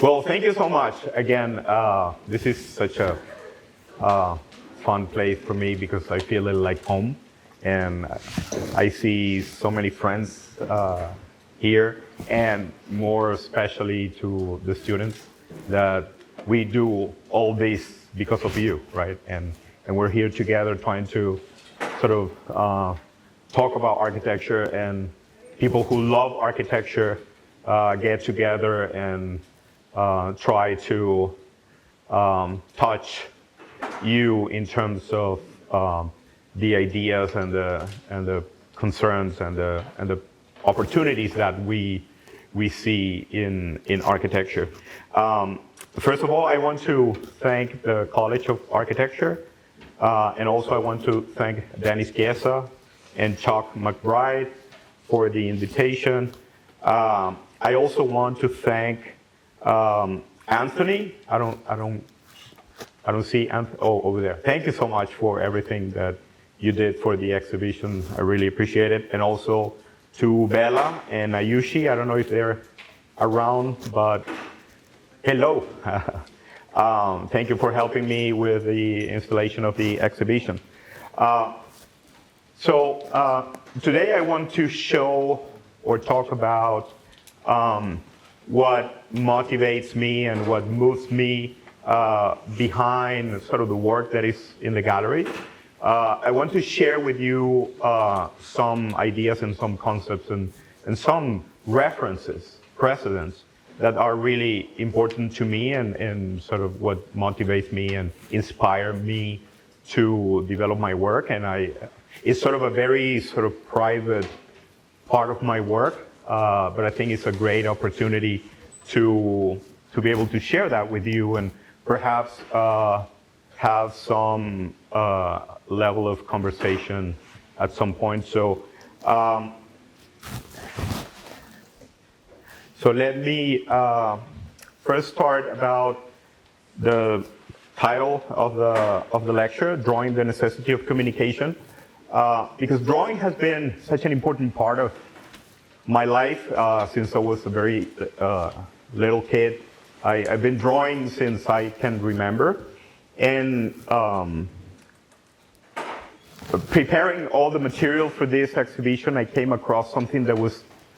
Well, thank you so much. Again, this is such a fun place for me because I feel a little like home, and I see so many friends here, and more especially to the students, that we do all this because of you, right? And we're here together trying to sort of talk about architecture, and people who love architecture get together and try to touch you in terms of the ideas and the concerns and the opportunities that we see in architecture. First of all, I want to thank the College of Architecture, and also I want to thank Dennis Chiesa and Chuck McBride for the invitation. I also want to thank Anthony. I don't see Anthony. Oh, over there. Thank you so much for everything that you did for the exhibition. I really appreciate it. And also to Bella and Ayushi. I don't know if they're around, but hello. Thank you for helping me with the installation of the exhibition. Today I want to show or talk about what motivates me and what moves me behind sort of the work that is in the gallery. I want to share with you some ideas and some concepts and some references, precedents that are really important to me and sort of what motivates me and inspire me to develop my work. And it's sort of a very sort of private part of my work. But I think it's a great opportunity to be able to share that with you and perhaps have some level of conversation at some point. So let me first start about the title of the lecture, Drawing the Necessity of Communication, because drawing has been such an important part of my life since I was a very little kid. I've been drawing since I can remember, and preparing all the material for this exhibition, I came across something that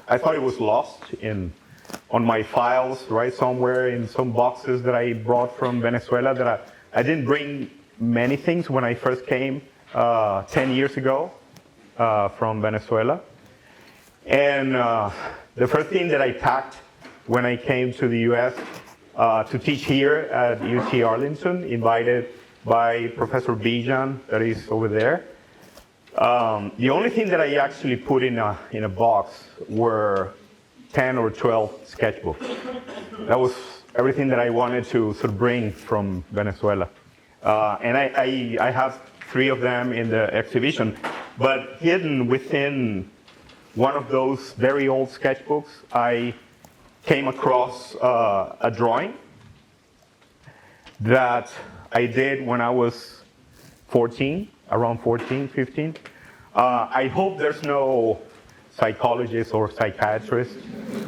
I thought it was lost on my files, right, somewhere in some boxes that I brought from Venezuela. That I didn't bring many things when I first came 10 years ago from Venezuela. And the first thing that I packed when I came to the US to teach here at UT Arlington, invited by Professor Bijan, that is over there. The only thing that I actually put in a box were 10 or 12 sketchbooks. That was everything that I wanted to sort of bring from Venezuela. And I have 3 of them in the exhibition, but hidden within one of those very old sketchbooks, I came across a drawing that I did when I was 14, around 14, 15. I hope there's no psychologist or psychiatrist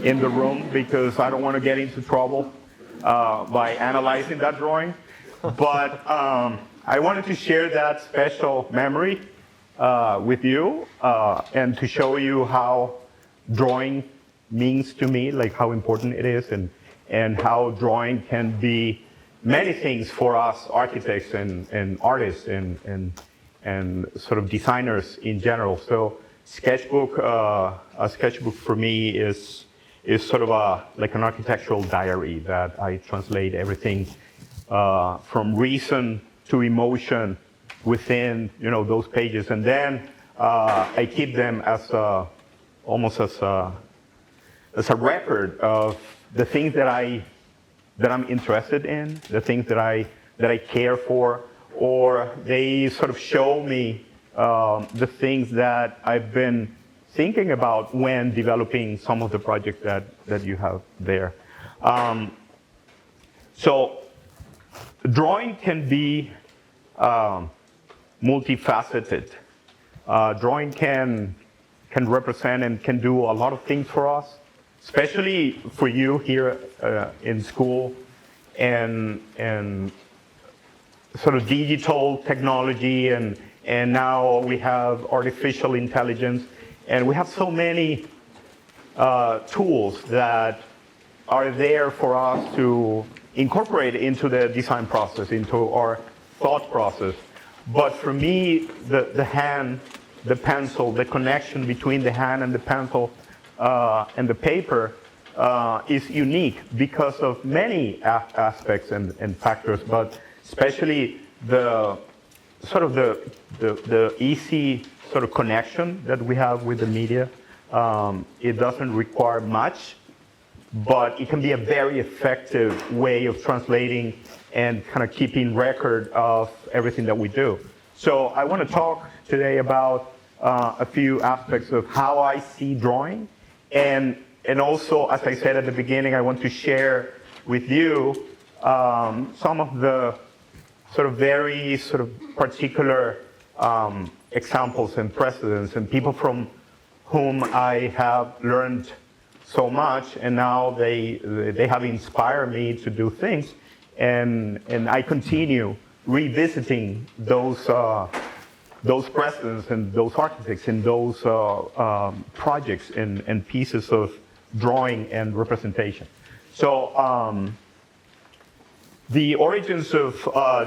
in the room because I don't want to get into trouble by analyzing that drawing. But I wanted to share that special memory with you and to show you how drawing means to me, like how important it is, and how drawing can be many things for us architects and artists and sort of designers in general. So a sketchbook for me is sort of like an architectural diary that I translate everything from reason to emotion within those pages, and then I keep them as almost as a record of the things that I'm interested in, the things that I care for, or they sort of show me the things that I've been thinking about when developing some of the projects that you have there. So drawing can be multifaceted. Drawing can represent and can do a lot of things for us, especially for you here in school and sort of digital technology, and now we have artificial intelligence, and we have so many tools that are there for us to incorporate into the design process, into our thought process. But for me, the hand, the pencil, the connection between the hand and the pencil and the paper is unique because of many aspects and factors, but especially the sort of the easy sort of connection that we have with the media. It doesn't require much, but it can be a very effective way of translating and kind of keeping record of everything that we do. So I want to talk today about a few aspects of how I see drawing, and also, as I said at the beginning, I want to share with you some of the sort of very sort of particular examples and precedents and people from whom I have learned so much, and now they have inspired me to do things, and I continue revisiting those precedents and those architects and those projects and pieces of drawing and representation. So the origins of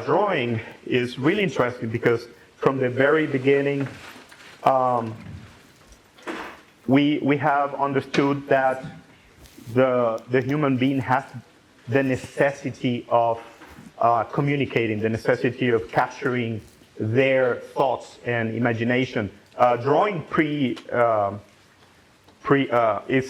drawing is really interesting because from the very beginning, we have understood that the human being has the necessity of communicating, the necessity of capturing their thoughts and imagination. Drawing is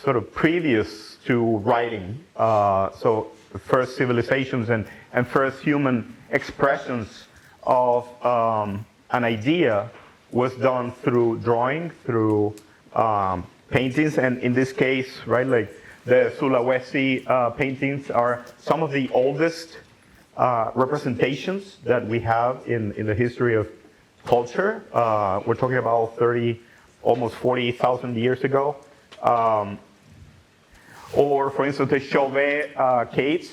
sort of previous to writing. So the first civilizations and first human expressions of an idea was done through drawing, through paintings, and in this case, right, like the Sulawesi paintings are some of the oldest representations that we have in the history of culture. We're talking about almost 40,000 years ago. Or, for instance, the Chauvet caves,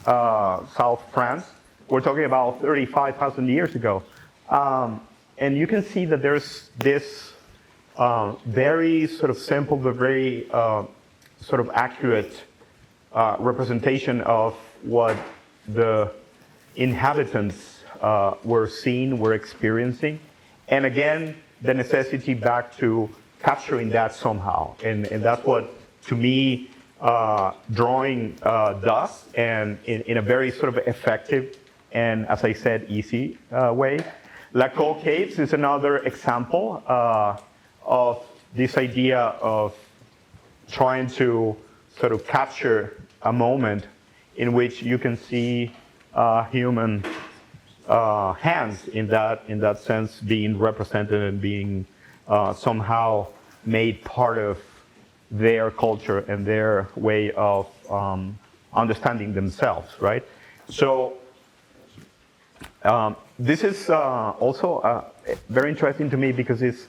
South France, we're talking about 35,000 years ago. And you can see that there's this very sort of simple but very sort of accurate representation of what the inhabitants were seeing, were experiencing. And again, the necessity back to capturing that somehow. And that's what, to me, drawing does, and in a very sort of effective and, as I said, easy way. Laco Caves is another example of this idea of trying to sort of capture a moment in which you can see human hands in that sense being represented and being somehow made part of their culture and their way of understanding themselves, right? So this is also very interesting to me because it's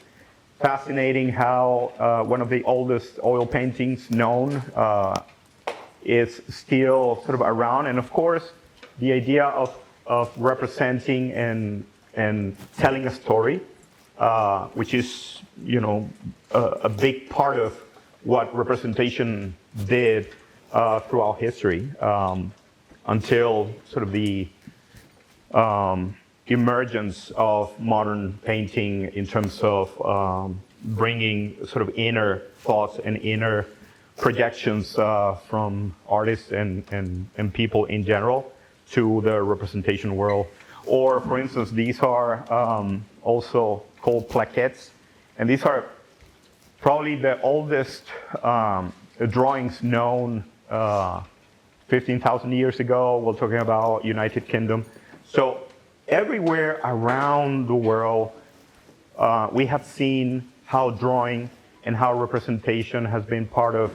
fascinating how one of the oldest oil paintings known is still sort of around, and of course the idea of representing and telling a story, which is a big part of what representation did throughout history until sort of the emergence of modern painting in terms of bringing sort of inner thoughts and inner projections from artists and people in general to the representation world. Or, for instance, these are also called plaquettes, and these are probably the oldest drawings known 15,000 years ago. We're talking about United Kingdom. So everywhere around the world, we have seen how drawing and how representation has been part of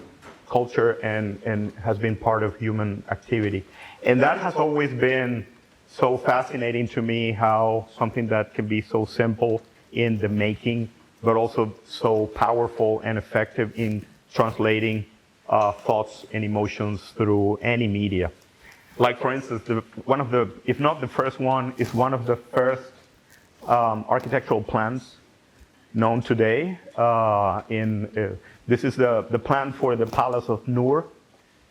culture and has been part of human activity. And that has always been so fascinating to me, how something that can be so simple in the making, but also so powerful and effective in translating thoughts and emotions through any media. Like, for instance, one of the, if not the first one, is one of the first architectural plans known today. This is the plan for the Palace of Nur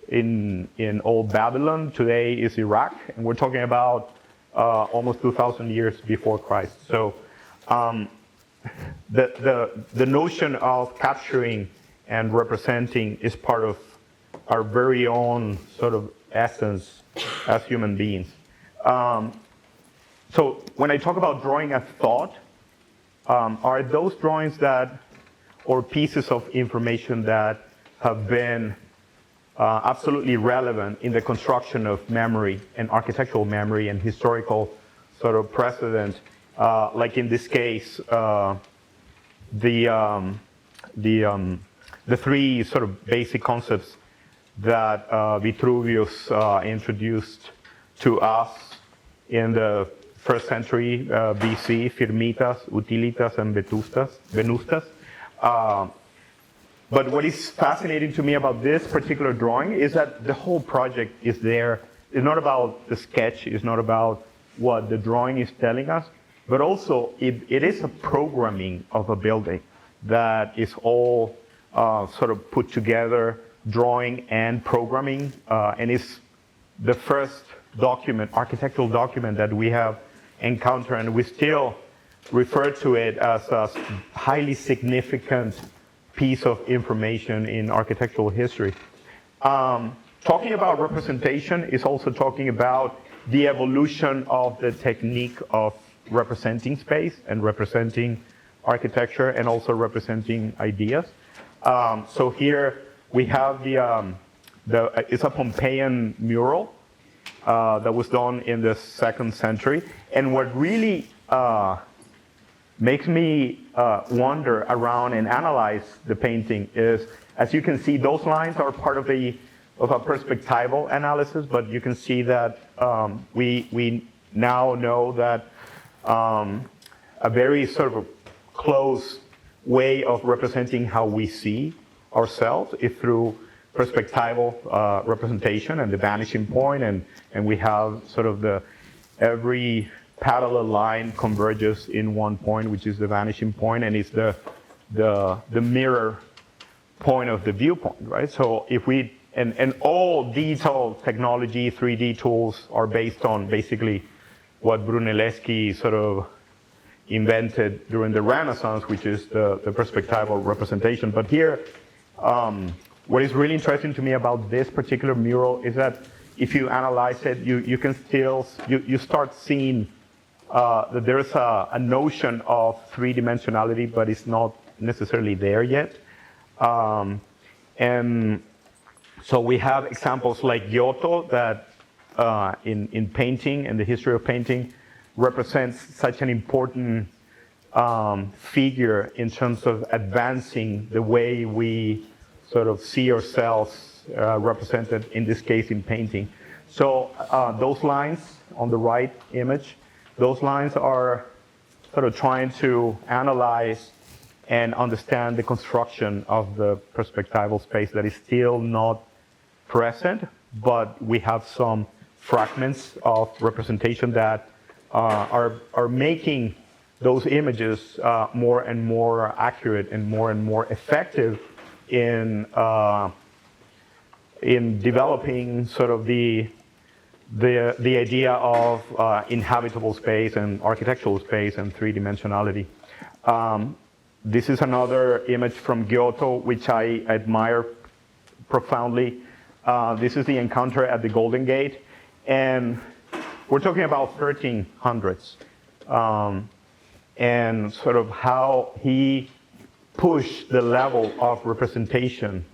in Old Babylon. Today is Iraq, and we're talking about almost 2,000 years before Christ. So the notion of capturing and representing is part of our very own sort of essence as human beings. So when I talk about drawing a thought, are those drawings that, or pieces of information that have been absolutely relevant in the construction of memory and architectural memory and historical sort of precedent. Like in this case, the three sort of basic concepts that Vitruvius introduced to us in the first century BC, firmitas, utilitas, and venustas. But what is fascinating to me about this particular drawing is that the whole project is there. It's not about the sketch, it's not about what the drawing is telling us, but also it is a programming of a building that is all sort of put together, drawing and programming, and it's the first document, architectural document that we have encountered, and we still refer to it as a highly significant piece of information in architectural history. Talking about representation is also talking about the evolution of the technique of representing space and representing architecture and also representing ideas. So here we have it's a Pompeian mural that was done in the 2nd century. And what really makes me wander around and analyze the painting is, as you can see, those lines are part of a perspectival analysis, but you can see that we now know that a very sort of close way of representing how we see ourselves is through perspectival representation and the vanishing point, and we have sort of every parallel line converges in one point, which is the vanishing point, and it's the mirror point of the viewpoint, right? So if we, and all detailed technology, 3D tools are based on basically what Brunelleschi sort of invented during the Renaissance, which is the perspectival representation. But here, what is really interesting to me about this particular mural is that if you analyze it, you can still, you start seeing that there's a notion of three-dimensionality, but it's not necessarily there yet. And so we have examples like Giotto that in painting and the history of painting represents such an important figure in terms of advancing the way we sort of see ourselves represented, in this case, in painting. So those lines on the right image, those lines are sort of trying to analyze and understand the construction of the perspectival space that is still not present, but we have some fragments of representation that are making those images more and more accurate and more effective in developing sort of the idea of inhabitable space and architectural space and three-dimensionality. This is another image from Kyoto, which I admire profoundly. This is the encounter at the Golden Gate, and we're talking about 1300s, and sort of how he pushed the level of representation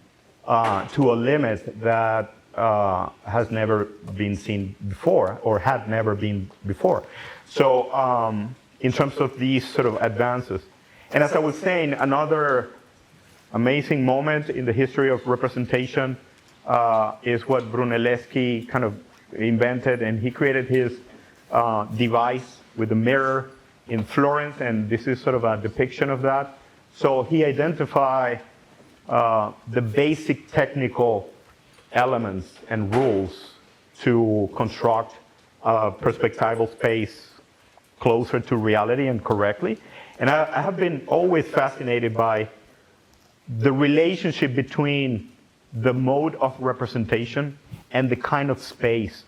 to a limit that has never been seen before, or had never been before. So in terms of these sort of advances. And as I was saying, another amazing moment in the history of representation is what Brunelleschi kind of invented, and he created his device with a mirror in Florence, and this is sort of a depiction of that. So he identified the basic technical elements and rules to construct a perspectival space closer to reality and correctly. And I have been always fascinated by the relationship between the mode of representation and the kind of space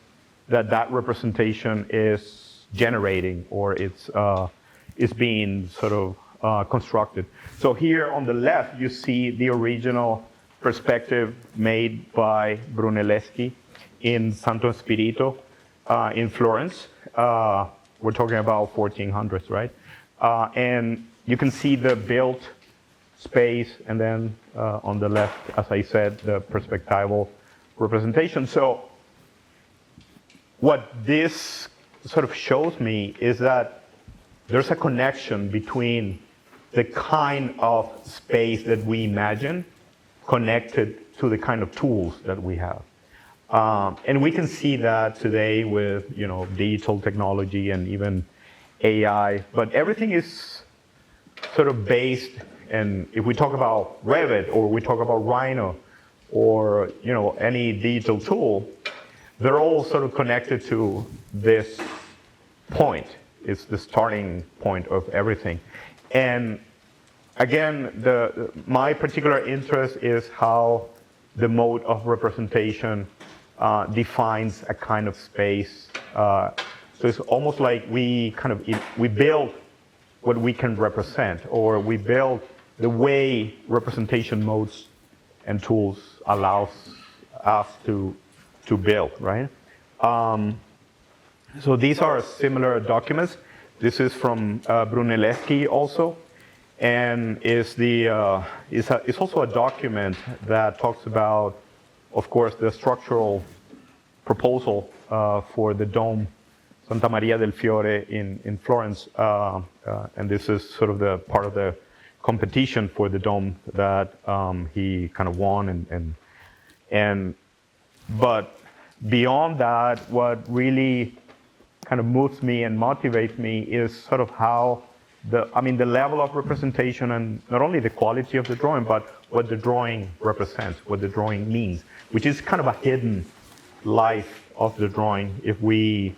that representation is generating, or is being sort of constructed. So here on the left, you see the original perspective made by Brunelleschi in Santo Spirito in Florence. We're talking about 1400s, right? And you can see the built space, and then on the left, as I said, the perspectival representation. So what this sort of shows me is that there's a connection between the kind of space that we imagine connected to the kind of tools that we have. And we can see that today with, digital technology and even AI, but everything is sort of based, and if we talk about Revit, or we talk about Rhino, or any digital tool, they're all sort of connected to this point. It's the starting point of everything. And again, my particular interest is how the mode of representation defines a kind of space. So it's almost like we build what we can represent, or we build the way representation modes and tools allows us to build, right? So these are similar documents. This is from Brunelleschi also, and is also a document that talks about, of course, the structural proposal for the dome, Santa Maria del Fiore in Florence, and this is sort of the part of the competition for the dome that he kind of won, but beyond that, what really kind of moves me and motivates me is sort of how the level of representation, and not only the quality of the drawing, but what the drawing represents, what the drawing means, which is kind of a hidden life of the drawing. If we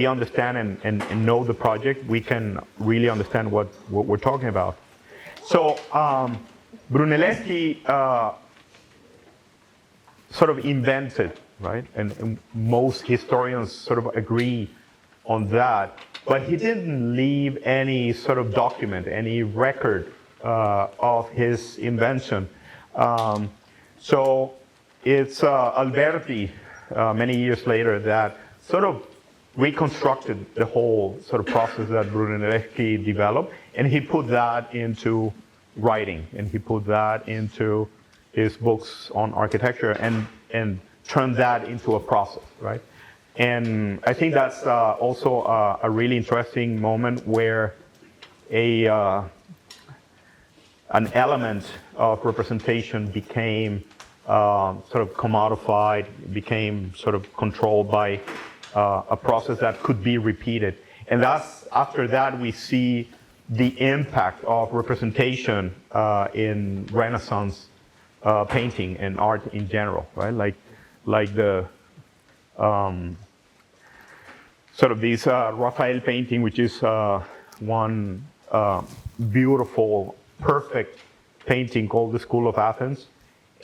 understand and know the project, we can really understand what we're talking about. So Brunelleschi sort of invented, right? And most historians sort of agree on that, but he didn't leave any sort of document, any record of his invention. So it's Alberti, many years later, that sort of reconstructed the whole sort of process that Brunelleschi developed, and he put that into writing, and he put that into his books on architecture, and turned that into a process, right? And I think that's also a really interesting moment where an element of representation became sort of commodified, became sort of controlled by a process that could be repeated. And after that, we see the impact of representation in Renaissance painting and art in general, right? Like the sort of this Raphael painting, which is one beautiful, perfect painting called the School of Athens.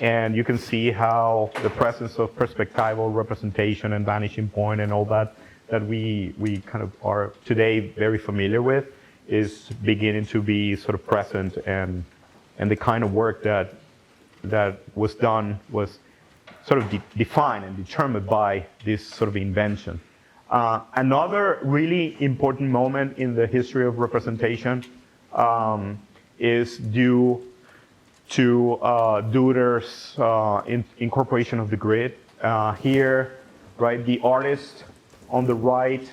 And you can see how the presence of perspectival representation and vanishing point and all that we kind of are today very familiar with is beginning to be sort of present, and the kind of work that was done was sort of defined and determined by this sort of invention. Another really important moment in the history of representation is due to Duder's incorporation of the grid. Here, right, the artist on the right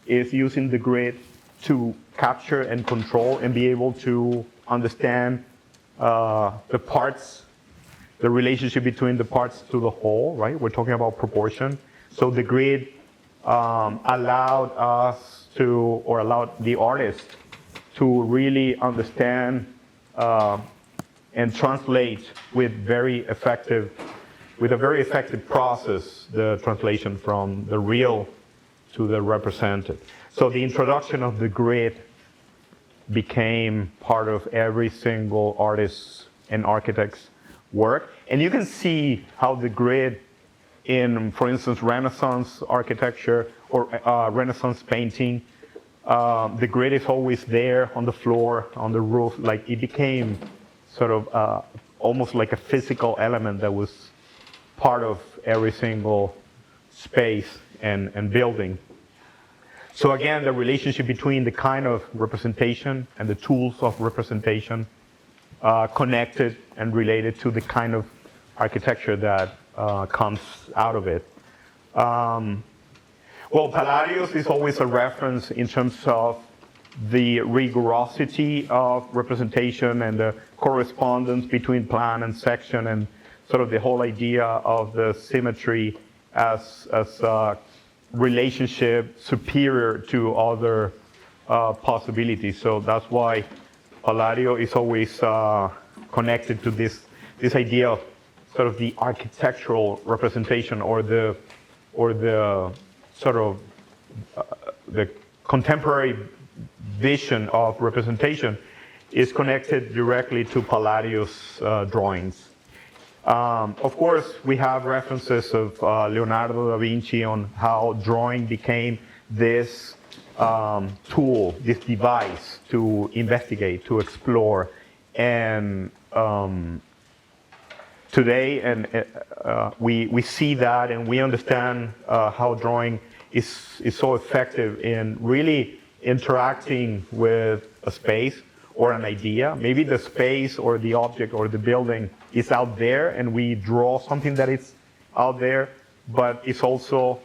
is using the grid to capture and control and be able to understand the parts, the relationship between the parts to the whole, right? We're talking about proportion. So the grid allowed us to, or allowed the artist to really understand and translate with a very effective process, the translation from the real to the represented. So the introduction of the grid became part of every single artist's and architect's work. And you can see how the grid in, for instance, Renaissance architecture or Renaissance painting, the grid is always there on the floor, on the roof. Like it became sort of almost like a physical element that was part of every single space and building. So again, the relationship between the kind of representation and the tools of representation connected and related to the kind of architecture that comes out of it. Well, Palladius is always a reference in terms of the rigorosity of representation and the correspondence between plan and section, and sort of the whole idea of the symmetry as a relationship superior to other possibilities. So that's why Palladio is always connected to this idea of sort of the architectural representation, or the sort of the contemporary vision of representation is connected directly to Palladius' drawings. Of course, we have references of Leonardo da Vinci on how drawing became this tool, this device to investigate, to explore. And today, and we see that, and we understand how drawing is so effective in really interacting with a space or an idea. Maybe the space or the object or the building is out there, and we draw something that is out there, but it's also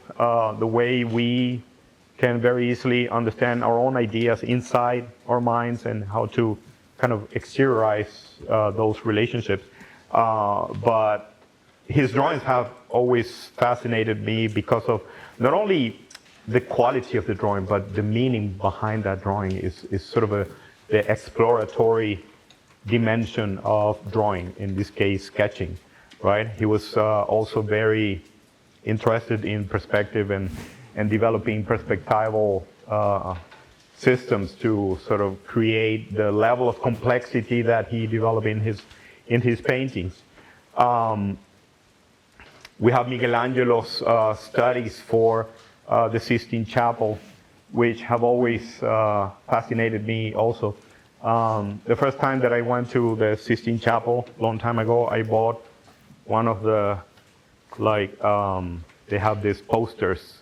the way we can very easily understand our own ideas inside our minds and how to kind of exteriorize those relationships. But his drawings have always fascinated me because of not only the quality of the drawing, but the meaning behind that drawing is sort of the exploratory dimension of drawing, in this case sketching, right? He was also very interested in perspective and developing perspectival systems to sort of create the level of complexity that he developed in his paintings. We have Michelangelo's studies for the Sistine Chapel, which have always fascinated me also. The first time that I went to the Sistine Chapel, a long time ago, I bought one of the, they have these posters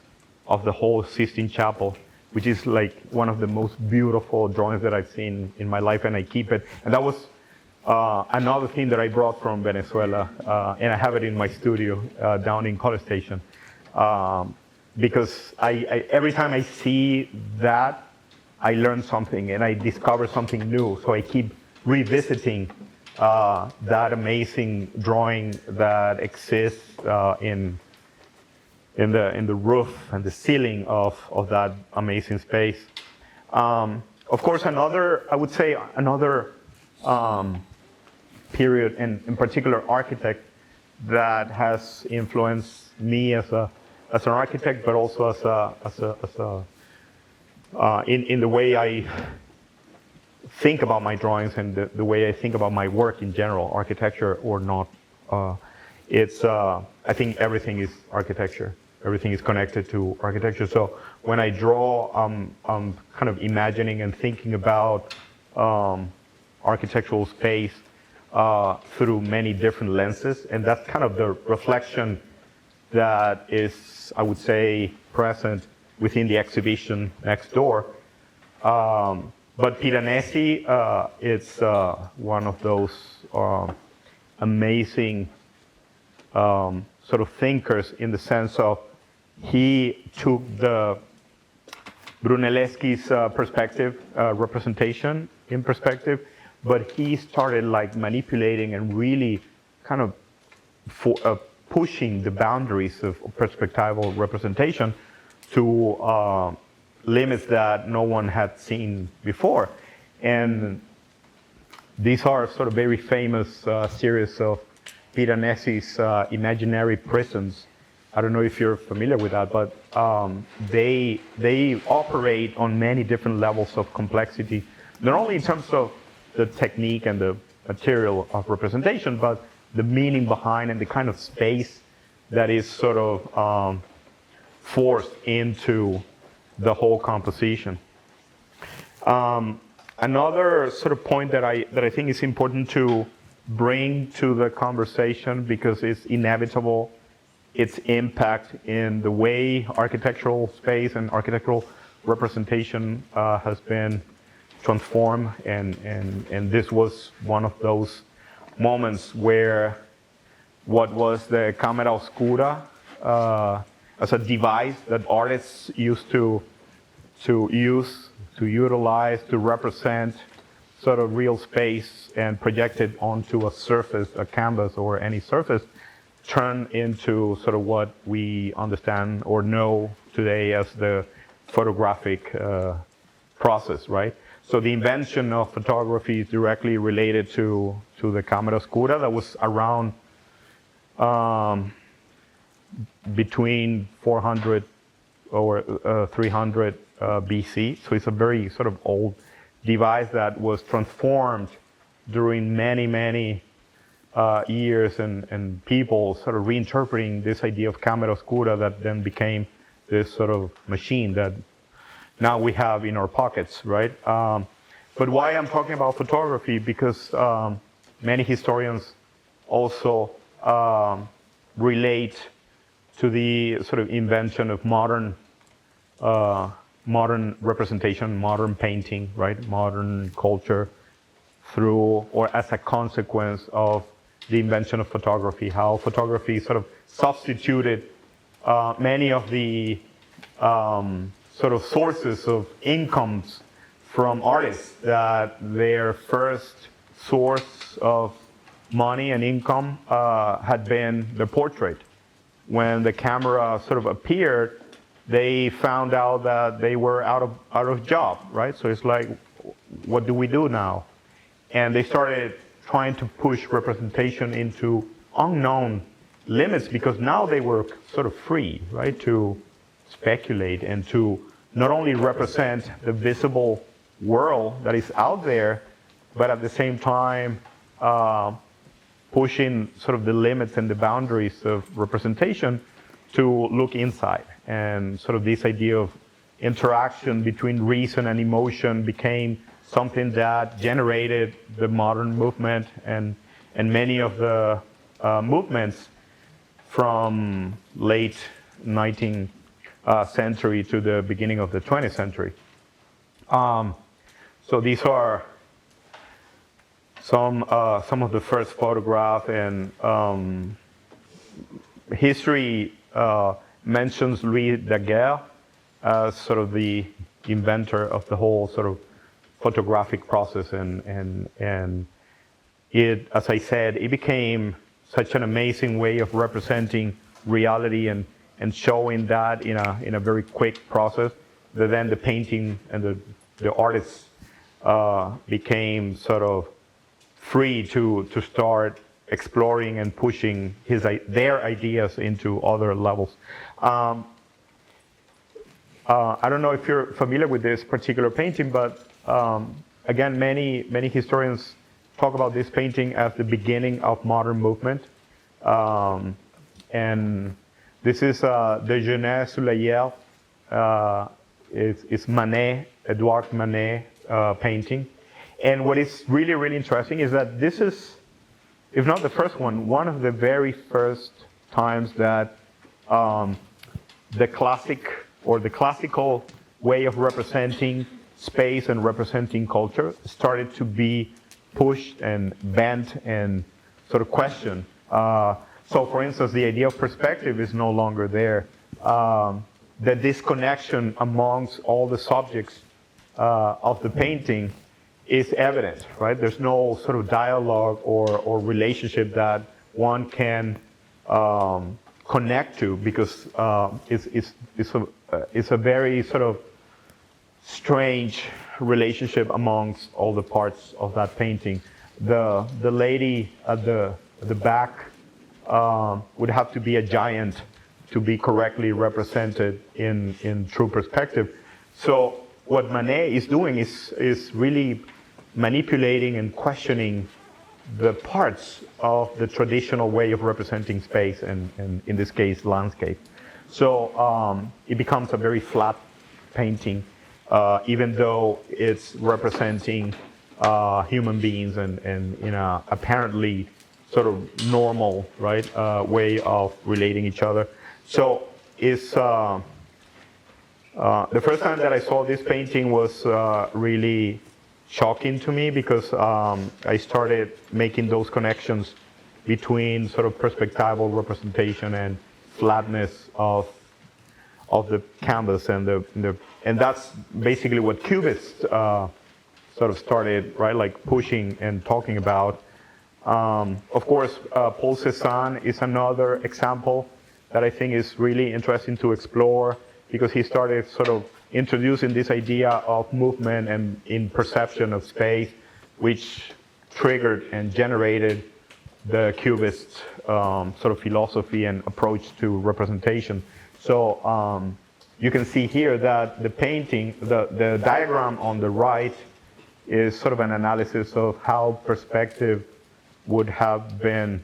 of the whole Sistine Chapel, which is like one of the most beautiful drawings that I've seen in my life, and I keep it. And that was another thing that I brought from Venezuela, and I have it in my studio down in College Station. Because every time I see that, I learn something and I discover something new. So I keep revisiting that amazing drawing that exists in the roof and the ceiling of that amazing space. Of course, another period, and in particular architect, that has influenced me as an architect, but also in the way I think about my drawings and the way I think about my work in general, architecture or not, I think everything is architecture. Everything is connected to architecture. So when I draw, I'm kind of imagining and thinking about architectural space through many different lenses, and that's kind of the reflection that is, I would say, present within the exhibition next door. But Piranesi, it's one of those amazing sort of thinkers, in the sense of he took the Brunelleschi's perspective, representation in perspective, but he started like manipulating and really kind of pushing the boundaries of perspectival representation to limits that no one had seen before. And these are sort of very famous series of Piranesi's imaginary prisons. I don't know if you're familiar with that, but they operate on many different levels of complexity, not only in terms of the technique and the material of representation, but the meaning behind and the kind of space that is sort of forced into the whole composition. Another sort of point that I think is important to bring to the conversation, because it's inevitable, its impact in the way architectural space and architectural representation has been transformed, and this was one of those moments where what was the camera oscura as a device that artists used to utilize to represent sort of real space and project it onto a surface, a canvas or any surface, turn into sort of what we understand or know today as the photographic process, right? So the invention of photography is directly related to the camera oscura that was around between 400 or 300 BC. So it's a very sort of old device that was transformed during many years, and people sort of reinterpreting this idea of camera oscura that then became this sort of machine that now we have in our pockets, right? But why I'm talking about photography, because many historians also relate to the sort of invention of modern representation, modern painting, right? Modern culture through or as a consequence of the invention of photography, how photography sort of substituted many of the sort of sources of incomes from artists, that their first source of money and income had been the portrait. When the camera sort of appeared, they found out that they were out of job, right? So it's like, what do we do now? And they started trying to push representation into unknown limits, because now they were sort of free, right, to speculate and to not only represent the visible world that is out there, but at the same time pushing sort of the limits and the boundaries of representation to look inside. And sort of this idea of interaction between reason and emotion became something that generated the modern movement and many of the movements from late 19th century to the beginning of the 20th century. So these are some of the first photograph, and history mentions Louis Daguerre as sort of the inventor of the whole sort of photographic process, and it, as I said, it became such an amazing way of representing reality and showing that in a very quick process, that then the painting and the artists became sort of free to start exploring and pushing their ideas into other levels. I don't know if you're familiar with this particular painting, but again, many historians talk about this painting as the beginning of modern movement. And this is Déjeuner sous la Hierbe. It's Manet, Edouard Manet painting. And what is really, really interesting is that this is, if not the first one of the very first times that the classical way of representing space and representing culture started to be pushed and bent and sort of questioned. So for instance, the idea of perspective is no longer there. The disconnection amongst all the subjects of the painting is evident, right? There's no sort of dialogue or relationship that one can connect to, because it's a very sort of strange relationship amongst all the parts of that painting. The lady at the back would have to be a giant to be correctly represented in true perspective. So what Manet is doing is really manipulating and questioning the parts of the traditional way of representing space, and in this case, landscape. So it becomes a very flat painting, even though it's representing human beings and in a apparently sort of normal, right, way of relating each other. So it's the first time that I saw this painting was really shocking to me, because I started making those connections between sort of perspectival representation and flatness of the canvas, and that's basically what Cubists sort of started, right, like pushing and talking about. Of course, Paul Cézanne is another example that I think is really interesting to explore, because he started sort of introducing this idea of movement and in perception of space, which triggered and generated the Cubist sort of philosophy and approach to representation. So you can see here that the painting, the diagram on the right is sort of an analysis of how perspective would have been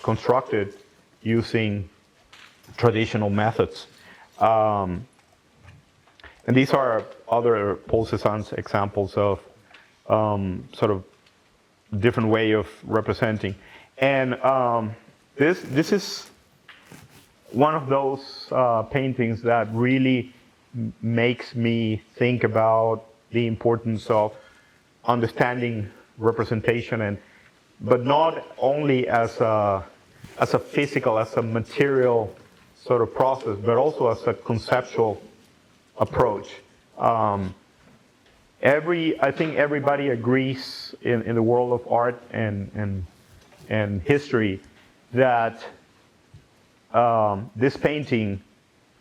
constructed using traditional methods. And these are other Paul Cézanne's examples of sort of different way of representing. And this is one of those paintings that really makes me think about the importance of understanding representation, but not only as a physical, as a material sort of process, but also as a conceptual approach. I think everybody agrees in the world of art and history that this painting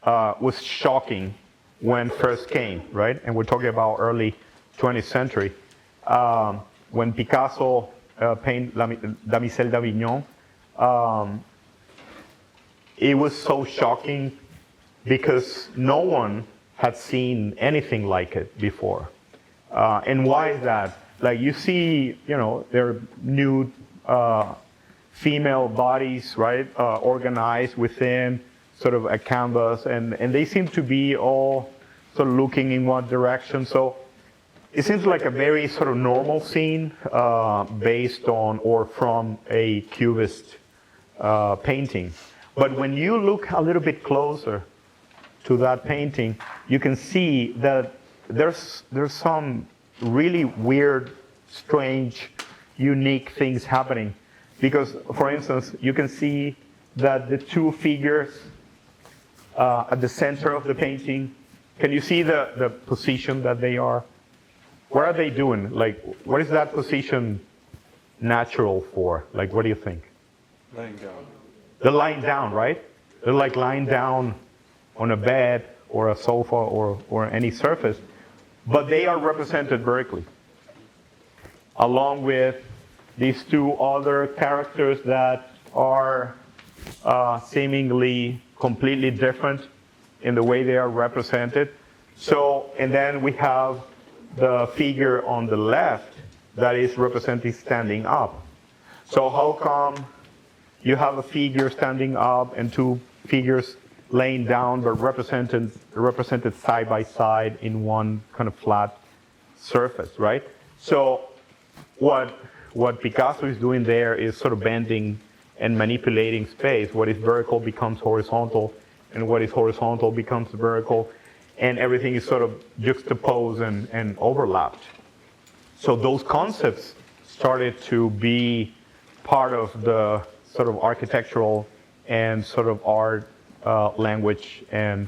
was shocking when first came, right? And we're talking about early 20th century. When Picasso painted Damiselle d'Avignon, it was so shocking because no one had seen anything like it before. And why is that? Like, you see, there are nude female bodies, right, organized within sort of a canvas, and they seem to be all sort of looking in one direction. So it seems like a very sort of normal scene based on or from a Cubist painting. But when you look a little bit closer to that painting, you can see that there's some really weird, strange, unique things happening. Because, for instance, you can see that the two figures at the center of the painting, can you see the position that they are? What are they doing? Like, what is that position natural for? Like, what do you think? Lying down. They're lying down, right? They're like lying down on a bed or a sofa or any surface, but they are represented vertically, along with these two other characters that are seemingly completely different in the way they are represented. So, and then we have the figure on the left that is represented standing up. So how come you have a figure standing up and two figures laying down, but represented side by side in one kind of flat surface, right? So what Picasso is doing there is sort of bending and manipulating space. What is vertical becomes horizontal, and what is horizontal becomes vertical, and everything is sort of juxtaposed and overlapped. So those concepts started to be part of the sort of architectural and sort of art language, and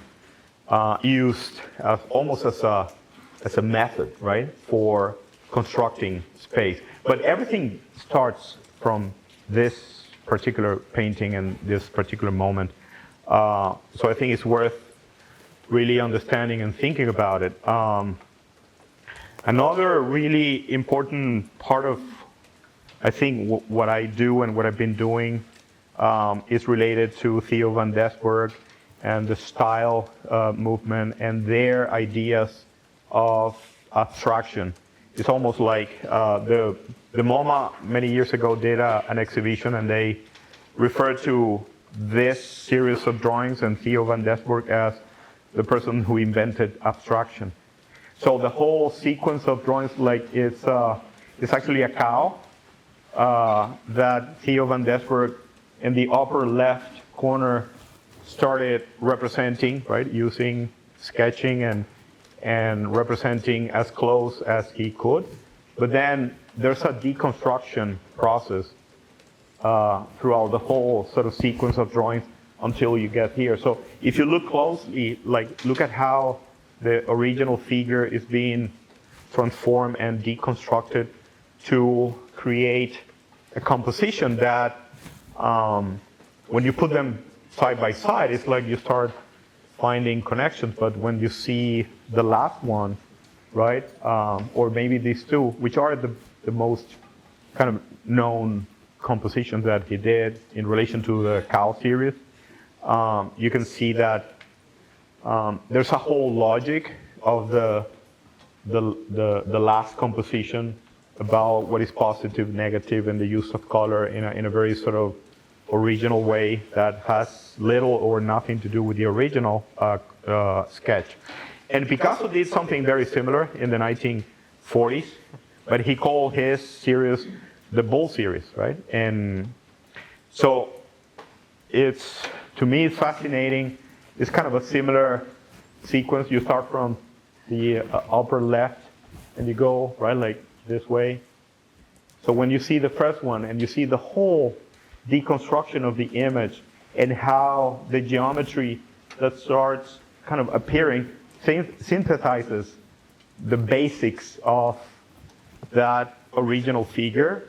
used as almost as a method, right, for constructing space. But everything starts from this particular painting and this particular moment. So I think it's worth really understanding and thinking about it. Another really important part of, I think, what I do and what I've been doing is related to Theo van Desburg and the style movement and their ideas of abstraction. It's almost like the MoMA many years ago did an exhibition, and they referred to this series of drawings and Theo van Desburg as the person who invented abstraction. So the whole sequence of drawings, like it's actually a cow that Theo van Desburg in the upper left corner started representing, right, using sketching and representing as close as he could. But then there's a deconstruction process throughout the whole sort of sequence of drawings until you get here. So if you look closely, like look at how the original figure is being transformed and deconstructed to create a composition that when you put them side by side, it's like you start finding connections. But when you see the last one, right, or maybe these two, which are the most kind of known compositions that he did in relation to the cow series, you can see that there's a whole logic of the last composition about what is positive, negative, and the use of color in a very sort of original way that has little or nothing to do with the original sketch. And Picasso did something very similar in the 1940s, but he called his series the Bull series, right? And so to me, it's fascinating. It's kind of a similar sequence. You start from the upper left and you go, right, like this way. So when you see the first one and you see the whole deconstruction of the image and how the geometry that starts kind of appearing synthesizes the basics of that original figure,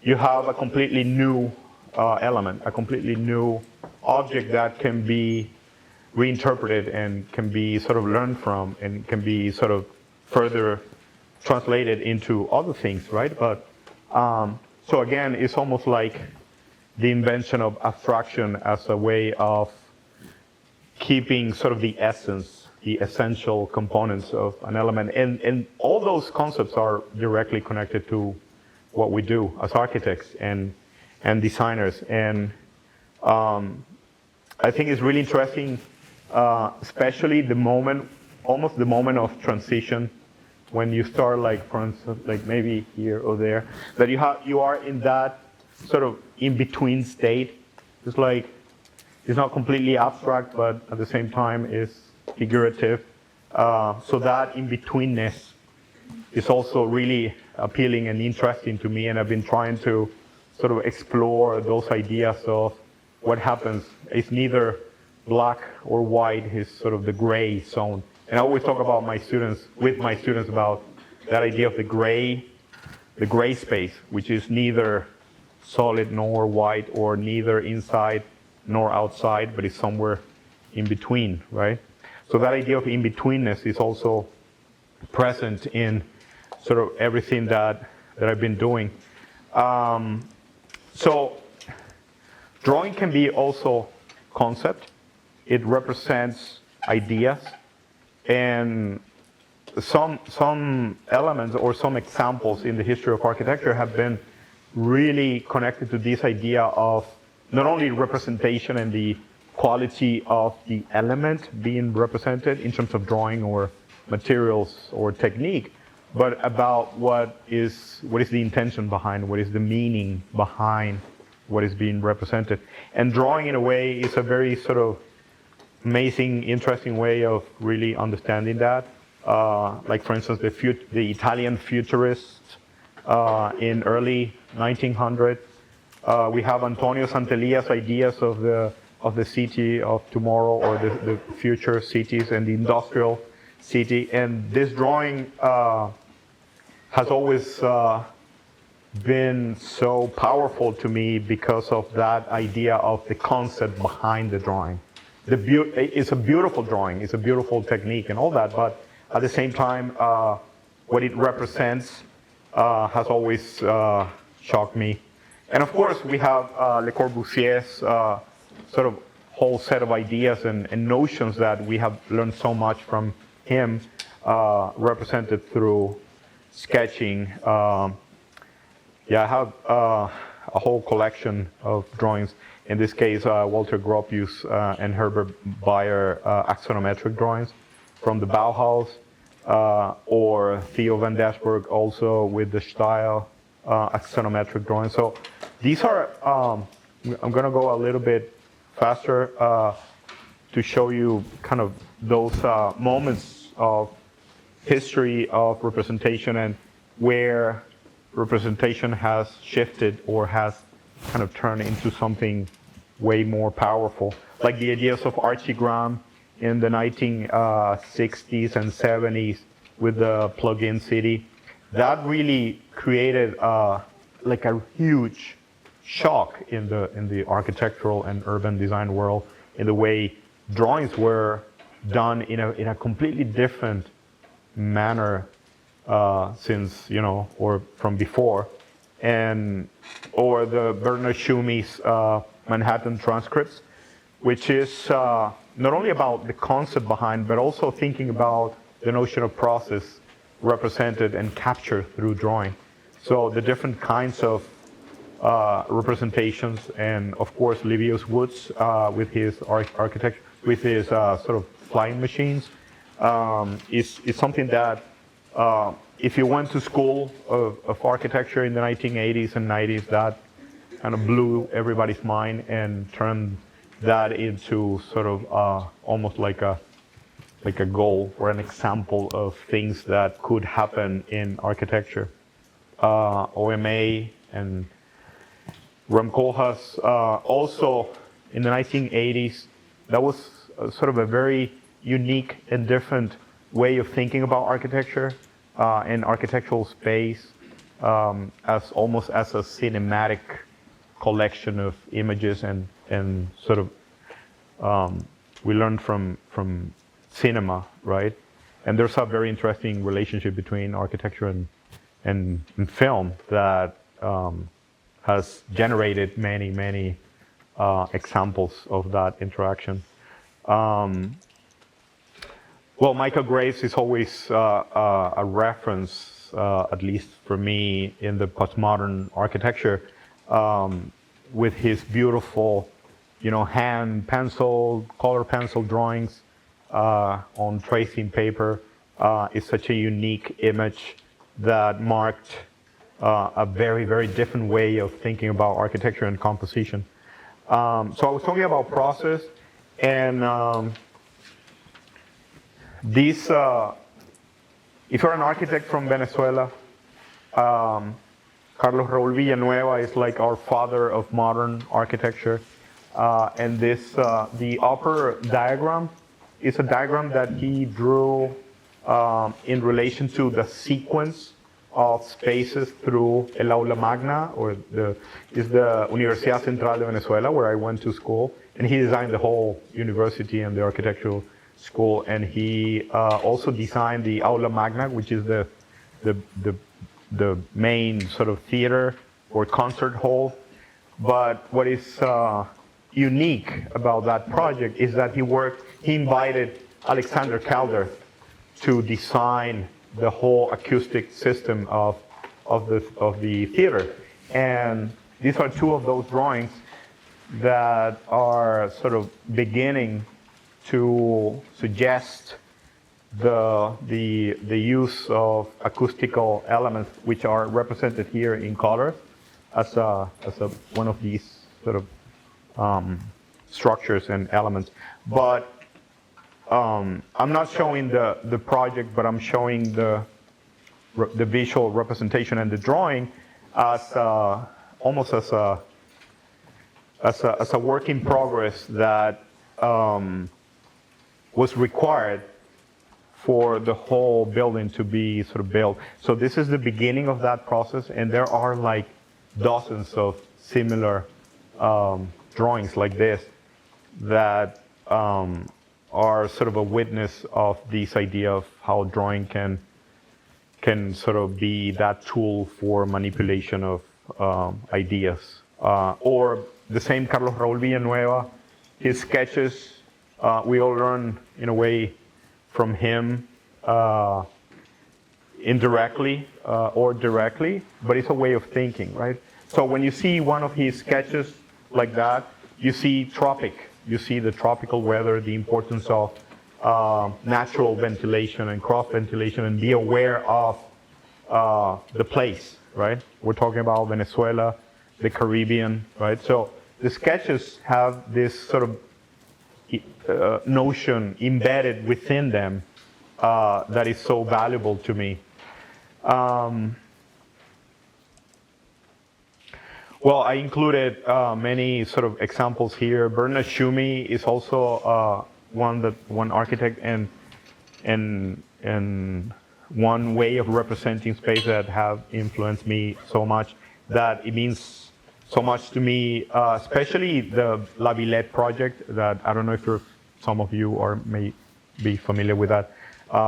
you have a completely new element, a completely new object that can be reinterpreted and can be sort of learned from and can be sort of further translated into other things, right? But so again, it's almost like the invention of abstraction as a way of keeping sort of the essence, the essential components of an element. And all those concepts are directly connected to what we do as architects and designers. And I think it's really interesting, especially the moment, almost the moment of transition, when you start, like, for instance, like maybe here or there, that you are in that sort of in-between state. It's like, it's not completely abstract, but at the same time is figurative. So that in-betweenness is also really appealing and interesting to me, and I've been trying to sort of explore those ideas of what happens. It's neither black or white, it's sort of the gray zone. And I always talk about with my students about that idea of the gray space, which is neither solid nor white, or neither inside nor outside, but it's somewhere in between, right? So that idea of in-betweenness is also present in sort of everything that I've been doing. So drawing can be also concept. It represents ideas, and some elements or some examples in the history of architecture have been really connected to this idea of not only representation and the quality of the element being represented in terms of drawing or materials or technique, but about what is the intention behind, what is the meaning behind what is being represented. And drawing, in a way, is a very sort of amazing, interesting way of really understanding that. Like, for instance, the Italian futurists in early 1900. We have Antonio Santelia's ideas of the city of tomorrow, or the future cities and the industrial city. And this drawing has always been so powerful to me because of that idea of the concept behind the drawing. It's a beautiful drawing, it's a beautiful technique and all that, but at the same time, what it represents has always shocked me. And of course, we have Le Corbusier's sort of whole set of ideas and notions that we have learned so much from him, represented through sketching. I have a whole collection of drawings. In this case, Walter Gropius and Herbert Bayer axonometric drawings from the Bauhaus, or Theo van Dasburg also with the Style axonometric drawings. So these are, I'm going to go a little bit faster to show you kind of those moments of history of representation and where representation has shifted or has kind of turned into something way more powerful. Like the ideas of Archie Graham in the 1960s and 70s with the plug-in city. That really created like a huge shock in the architectural and urban design world, in the way drawings were done in a completely different manner since, or from before. Or the Bernard Shumi's Manhattan transcripts, which is not only about the concept behind, but also thinking about the notion of process represented and captured through drawing. So the different kinds of representations, and of course Livius Woods with his architecture, with his sort of flying machines, is something that if you went to school of architecture in the 1980s and 90s, that kind of blew everybody's mind and turned that into sort of almost like a goal or an example of things that could happen in architecture. OMA and Rem Koolhaas also in the 1980s, that was sort of a very unique and different way of thinking about architecture and architectural space as almost as a cinematic collection of images and sort of we learned from cinema, right? And there's a very interesting relationship between architecture and film that has generated many examples of that interaction. Well, Michael Graves is always a reference, at least for me, in the postmodern architecture, with his beautiful, hand pencil, color pencil drawings on tracing paper. Is such a unique image that marked a very different way of thinking about architecture and composition. So I was talking about process, and these, if you're an architect from Venezuela, Carlos Raúl Villanueva is like our father of modern architecture. And this, the upper diagram is a diagram that he drew in relation to the sequence of spaces through El Aula Magna, or the Universidad Central de Venezuela, where I went to school. And he designed the whole university and the architectural school. And he also designed the Aula Magna, which is the main sort of theater or concert hall. But what is unique about that project is that he invited Alexander Calder to design the whole acoustic system of the theater. And these are two of those drawings that are sort of beginning to suggest the use of acoustical elements, which are represented here in colors as one of these sort of structures and elements. But I'm not showing the project, but I'm showing the visual representation and the drawing as almost as a work in progress that was required for the whole building to be sort of built. So this is the beginning of that process, and there are like dozens of similar drawings like this that are sort of a witness of this idea of how drawing can sort of be that tool for manipulation of ideas. Or the same Carlos Raúl Villanueva, his sketches, we all learn in a way from him indirectly or directly, but it's a way of thinking, right? So when you see one of his sketches like that, you see tropic, you see the tropical weather, the importance of natural ventilation and cross ventilation, and be aware of the place, right? We're talking about Venezuela, the Caribbean, right? So the sketches have this sort of notion embedded within them that is so valuable to me. Well, I included many sort of examples here. Bernard Schumi is also one architect and one way of representing space that have influenced me so much that it means so much to me, especially the La Villette project that I don't know if some of you may be familiar with that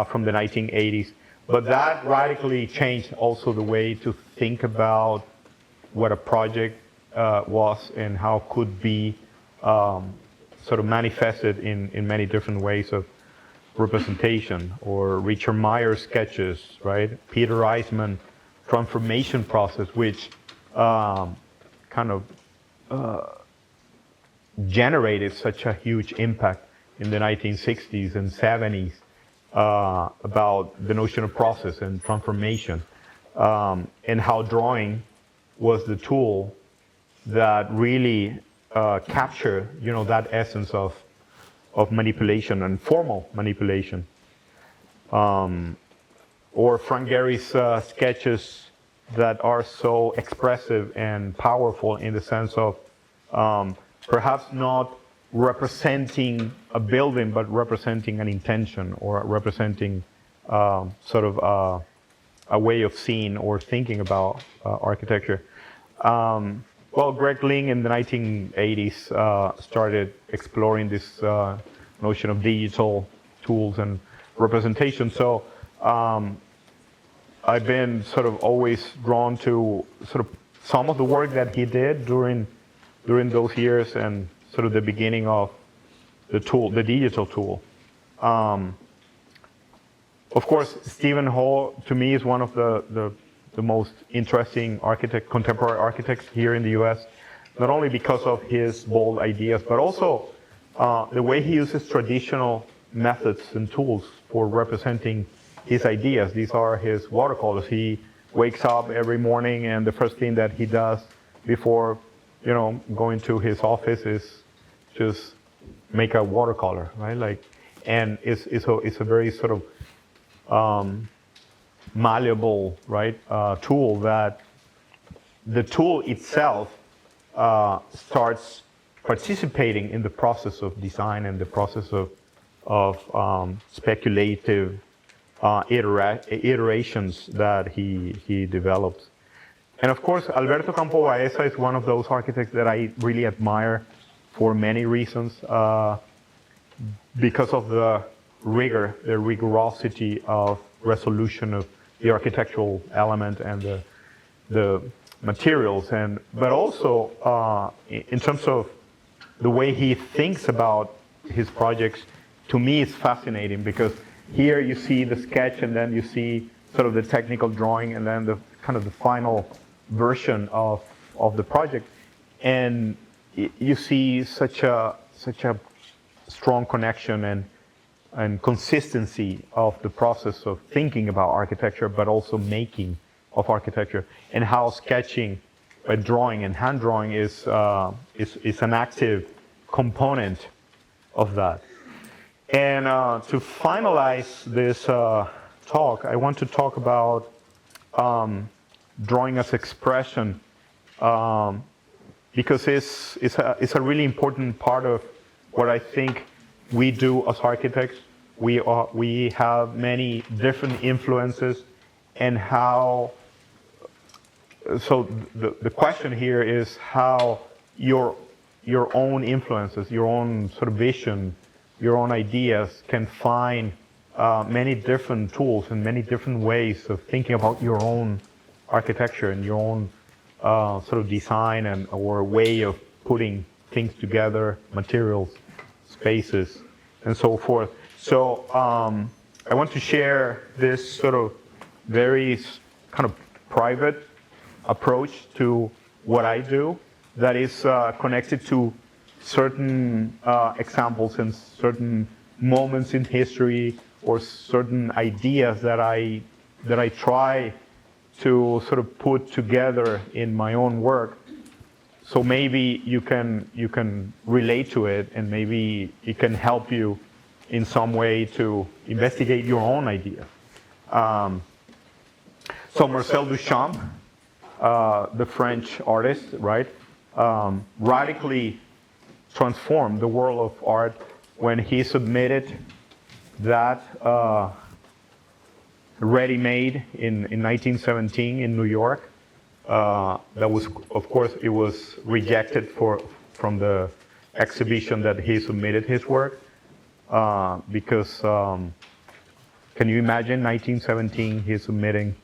from the 1980s. But that radically changed also the way to think about what a project was and how it could be sort of manifested in many different ways of representation. Or Richard Meyer's sketches, right? Peter Eisman transformation process, which kind of generated such a huge impact in the 1960s and 70s about the notion of process and transformation, and how drawing was the tool that really captured, that essence of manipulation and formal manipulation. Or Frank Gehry's sketches that are so expressive and powerful in the sense of perhaps not representing a building, but representing an intention or representing sort of a way of seeing or thinking about architecture. Well, Greg Ling in the 1980s started exploring this notion of digital tools and representation. So I've been sort of always drawn to sort of some of the work that he did during those years and sort of the beginning of the tool, the digital tool. Of course, Stephen Hall to me is one of the most interesting contemporary architects here in the U.S. Not only because of his bold ideas, but also the way he uses traditional methods and tools for representing his ideas. These are his watercolors. He wakes up every morning and the first thing that he does before, going to his office is just make a watercolor, right? And it's a very sort of malleable, right, tool that the tool itself starts participating in the process of design and the process of speculative iterations that he develops. And of course, Alberto Campo Baeza is one of those architects that I really admire for many reasons, because of the rigor, the rigorosity of resolution of the architectural element and the materials, but also in terms of the way he thinks about his projects. To me, it's fascinating because here you see the sketch and then you see sort of the technical drawing and then the kind of the final version of of the project, and you see such a strong connection and consistency of the process of thinking about architecture, but also making of architecture, and how sketching, drawing, and hand drawing is an active component of that. And to finalize this talk, I want to talk about drawing as expression, because it's a really important part of what I think we do as architects. We have many different influences, and how. So the question here is how your own influences, your own sort of vision, your own ideas can find many different tools and many different ways of thinking about your own architecture and your own sort of design and or way of putting things together, materials, spaces, and so forth. So I want to share this sort of very kind of private approach to what I do that is connected to certain examples and certain moments in history or certain ideas that I try to sort of put together in my own work. So maybe you can relate to it, and maybe it can help you in some way to investigate your own idea. So Marcel Duchamp, the French artist, right, radically transformed the world of art when he submitted that ready-made in 1917 in New York. That was, of course, it was rejected from the exhibition that he submitted his work because can you imagine 1917 he's submitting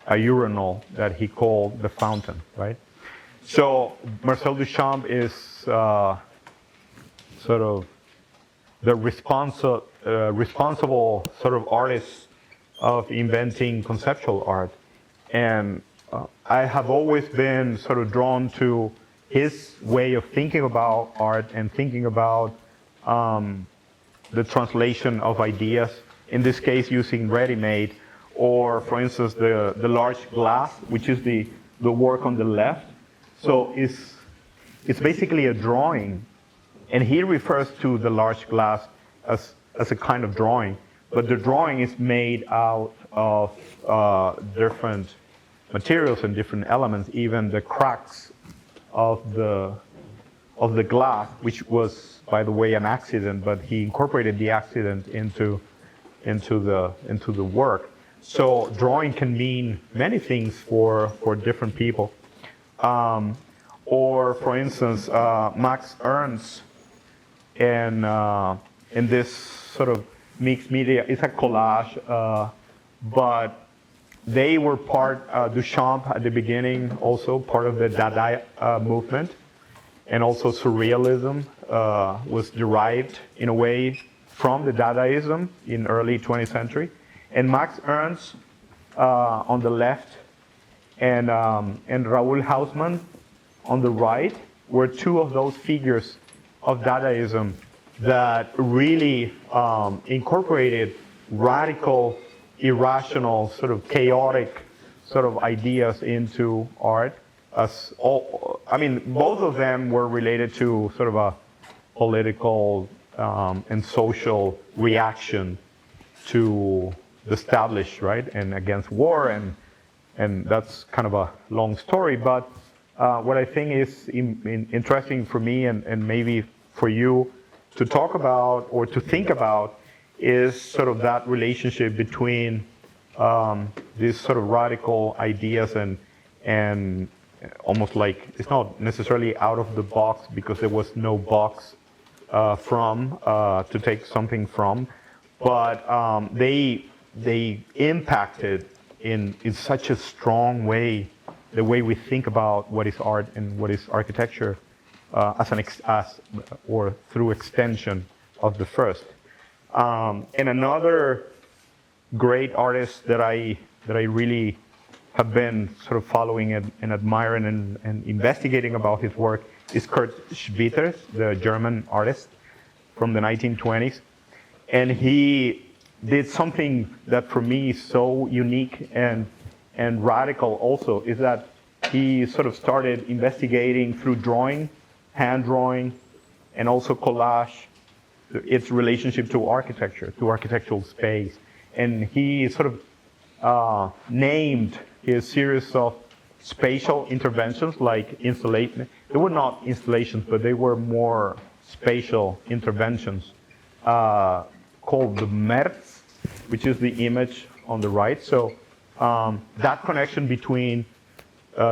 a urinal that he called the fountain, right? So Marcel Duchamp is sort of the responsible sort of artist of inventing conceptual art, and I have always been sort of drawn to his way of thinking about art and thinking about the translation of ideas, in this case using ready-made, or for instance the large glass, which is the work on the left. So it's basically a drawing, and he refers to the large glass as a kind of drawing, but the drawing is made out of different materials and different elements, even the cracks of the glass, which was, by the way, an accident, but he incorporated the accident into the work. So drawing can mean many things for different people. Or for instance, Max Ernst in this sort of mixed media, it's a collage, but they were part, Duchamp at the beginning, also part of the Dada movement, and also Surrealism was derived in a way from the Dadaism in early 20th century. And Max Ernst on the left and Raoul Hausmann on the right were two of those figures of Dadaism that really incorporated radical, irrational, sort of chaotic sort of ideas into art. I mean, both of them were related to sort of a political and social reaction to the established, right, and against war, and that's kind of a long story. But what I think is interesting for me and maybe for you to talk about or to think about is sort of that relationship between these sort of radical ideas and almost like it's not necessarily out of the box because there was no box to take something from, but they impacted in such a strong way the way we think about what is art and what is architecture or through extension of the first. And another great artist that I really have been sort of following and admiring and investigating about his work is Kurt Schwitters, the German artist from the 1920s. And he did something that for me is so unique and radical also, is that he sort of started investigating through drawing, hand drawing, and also collage, its relationship to architecture, to architectural space. And he sort of named his series of spatial interventions, like installation. They were not installations, but they were more spatial interventions, called the Merz, which is the image on the right. So that connection between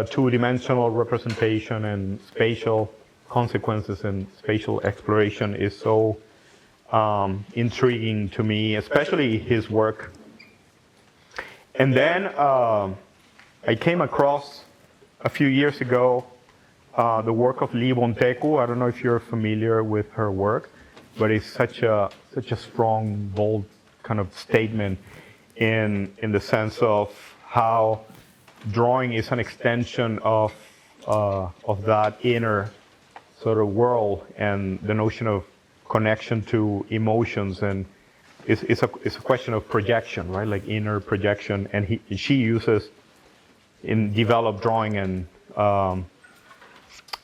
two-dimensional representation and spatial consequences and spatial exploration is so intriguing to me, especially his work. And then I came across a few years ago the work of Lee Bonteku. I don't know if you're familiar with her work, but it's such a strong, bold kind of statement in the sense of how drawing is an extension of that inner sort of world and the notion of connection to emotions, and it's a question of projection, right? Like inner projection, and she uses in developed drawing and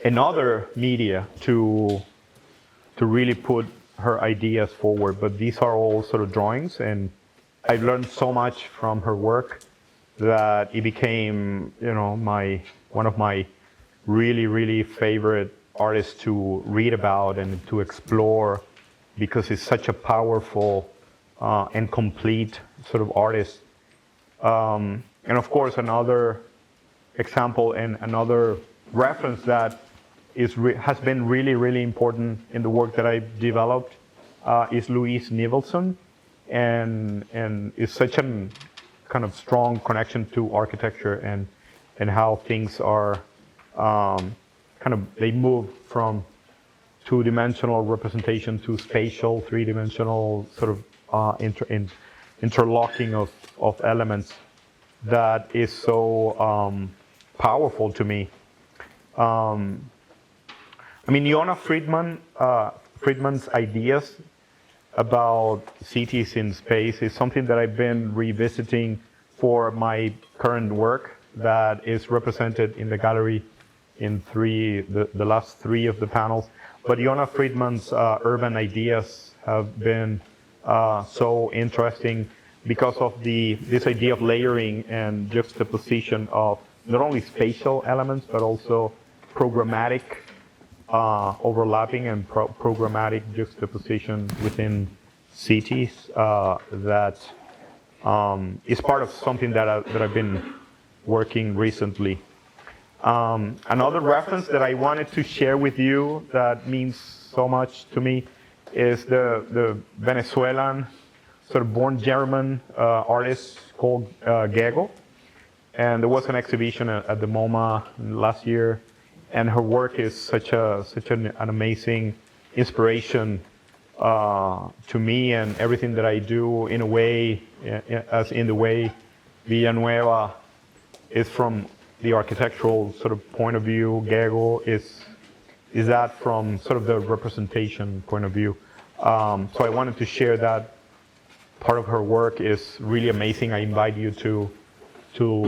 other media to really put her ideas forward. But these are all sort of drawings, and I've learned so much from her work that it became, one of my really favorite artists to read about and to explore, because it's such a powerful and complete sort of artist. And of course, another example and another reference that has been really important in the work that I've developed is Louise Nivelson, and is such a kind of strong connection to architecture and how things are they move from two-dimensional representation to spatial, three-dimensional sort of interlocking of elements that is so powerful to me. Yona Friedman's ideas about cities in space is something that I've been revisiting for my current work that is represented in the gallery in the last three of the panels. But Yona Friedman's urban ideas have been so interesting because of this idea of layering and juxtaposition of not only spatial elements, but also programmatic overlapping and programmatic juxtaposition within cities that is part of something that I've been working recently. Another reference that I wanted to share with you that means so much to me is the Venezuelan, sort of born German artist called Gego. And there was an exhibition at the MoMA last year, and her work is such an amazing inspiration to me and everything that I do, in a way, as in the way Villanueva is from the architectural sort of point of view. Gego is that from sort of the representation point of view. So I wanted to share that. Part of her work is really amazing. I invite you to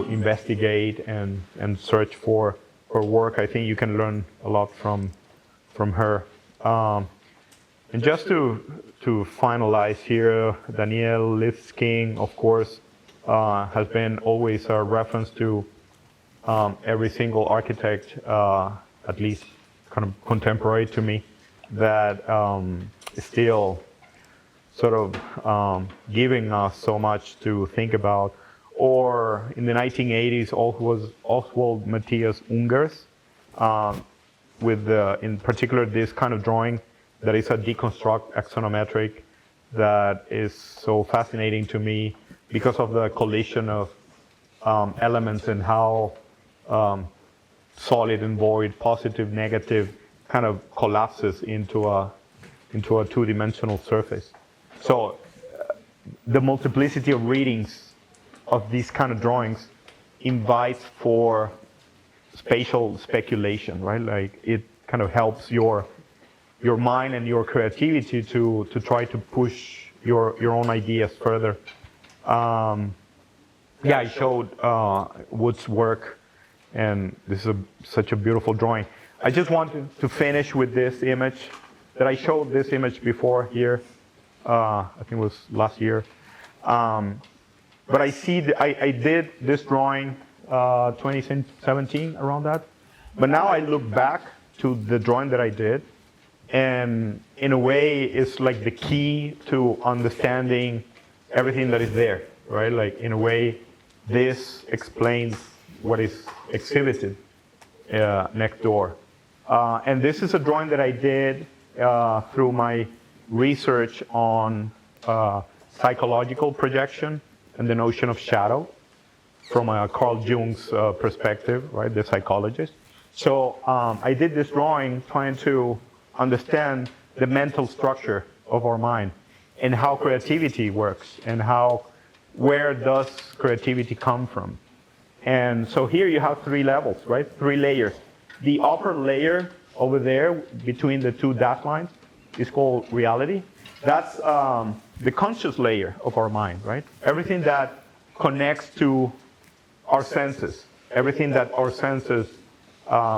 investigate and search for her work. I think you can learn a lot from her. And just to finalize here, Daniel Libeskind, of course, has been always a reference to every single architect, at least kind of contemporary to me, that is still sort of giving us so much to think about. Or in the 1980s, Oswald Matthias Ungers, with in particular this kind of drawing that is a deconstruct axonometric that is so fascinating to me because of the collision of elements and how solid and void, positive, negative, kind of collapses into a two-dimensional surface. So the multiplicity of readings of these kind of drawings invites for spatial speculation, right? Like it kind of helps your mind and your creativity to try to push your own ideas further. Yeah, I showed Wood's work, and this is such a beautiful drawing. I just wanted to finish with this image that I showed this image before here. I think it was last year. But I see, I did this drawing 2017, around that. But now I look back to the drawing that I did, and in a way, it's like the key to understanding everything that is there, right? Like in a way, this explains what is exhibited next door. And this is a drawing that I did through my research on psychological projection and the notion of shadow from Carl Jung's perspective, right, the psychologist. So I did this drawing trying to understand the mental structure of our mind and how creativity works and where does creativity come from. And so here you have 3 levels, right, 3 layers. The upper layer over there between the 2 dashed lines is called reality. That's the conscious layer of our mind, right? Everything that connects to our senses, everything that our senses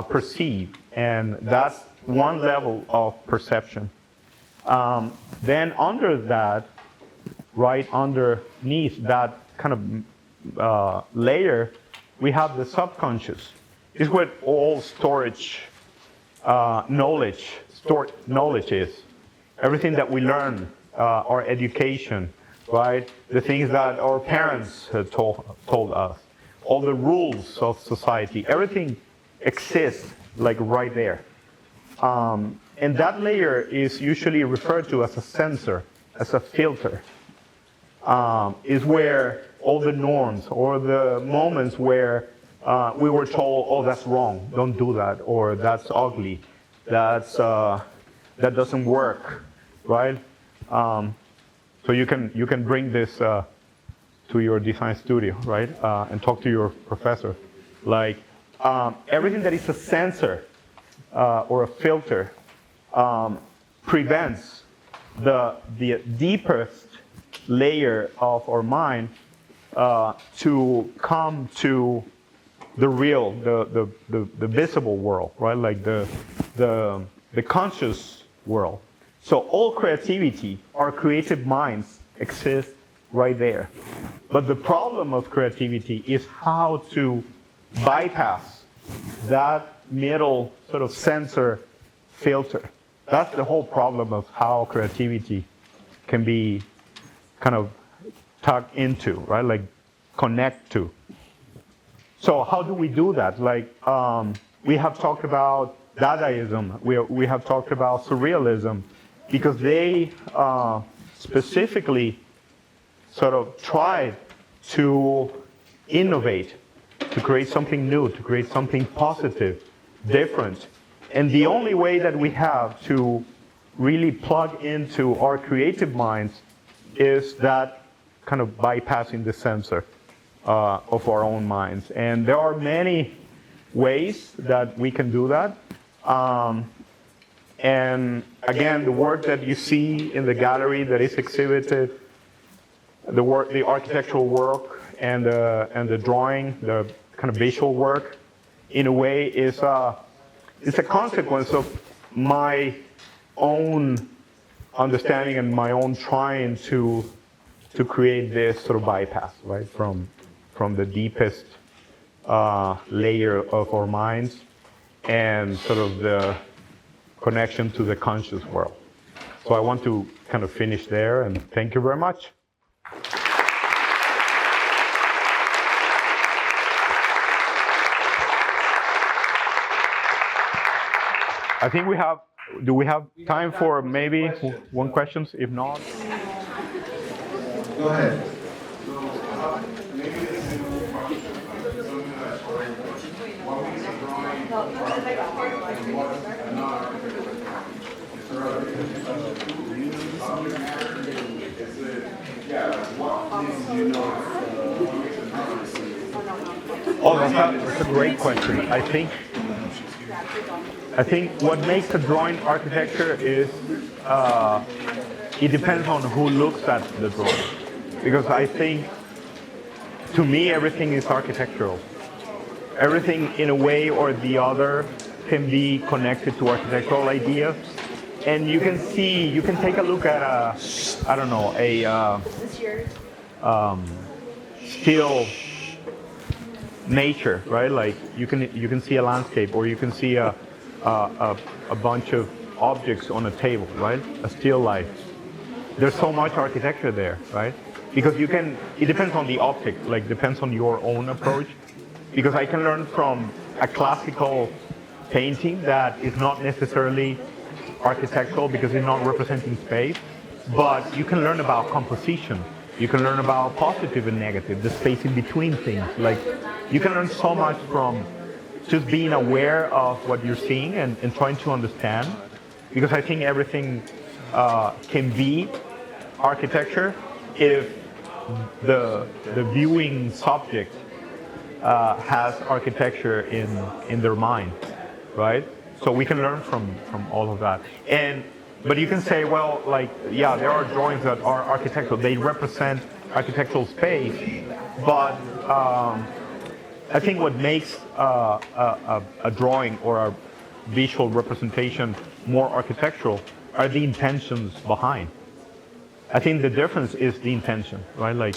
perceive, and that's one level of perception. Then under that, right underneath that kind of layer, we have the subconscious. It's what all storage knowledge is. Everything that we learn, our education, right? The things that our parents had told us, all the rules of society, everything exists like right there. And that layer is usually referred to as a sensor, as a filter. Is where all the norms or the moments where we were told, oh, that's wrong, don't do that, or that's ugly, that doesn't work, right? So you can bring this to your design studio, right? And talk to your professor. Like everything that is a sensor or a filter prevents the deepest layer of our mind to come to the real, the visible world, right? Like the conscious world. So all creativity, our creative minds exist right there. But the problem of creativity is how to bypass that middle sort of sensor filter. That's the whole problem of how creativity can be kind of tucked into, right? Like connect to. So how do we do that? Like we have talked about Dadaism, we have talked about Surrealism, because they specifically sort of tried to innovate, to create something new, to create something positive, different. And the only way that we have to really plug into our creative minds is that kind of bypassing the sensor of our own minds. And there are many ways that we can do that. And again, the work that you see in the gallery that is exhibited, the architectural work and the drawing, the kind of visual work, in a way is a consequence of my own understanding and my own trying to create this sort of bypass, right, from the deepest layer of our minds and sort of the connection to the conscious world. So I want to kind of finish there, and thank you very much. I think do we have time for maybe one question? If not, go ahead. Oh, that's a great question. I think what makes a drawing architecture is it depends on who looks at the drawing. Because I think, to me, everything is architectural. Everything, in a way or the other, can be connected to architectural ideas. And you can take a look at still nature, right? Like you can see a landscape, or you can see a bunch of objects on a table, right? A still life. There's so much architecture there, right? Because it depends on the optic, like depends on your own approach. Because I can learn from a classical painting that is not necessarily architectural because it's not representing space, but you can learn about composition. You can learn about positive and negative, the space in between things. Like you can learn so much from just being aware of what you're seeing and trying to understand. Because I think everything can be architecture if the viewing subject has architecture in their mind, right? So we can learn from all of that. But you can say, well, like, yeah, there are drawings that are architectural. They represent architectural space, but I think what makes a drawing or a visual representation more architectural are the intentions behind. I think the difference is the intention, right? Like,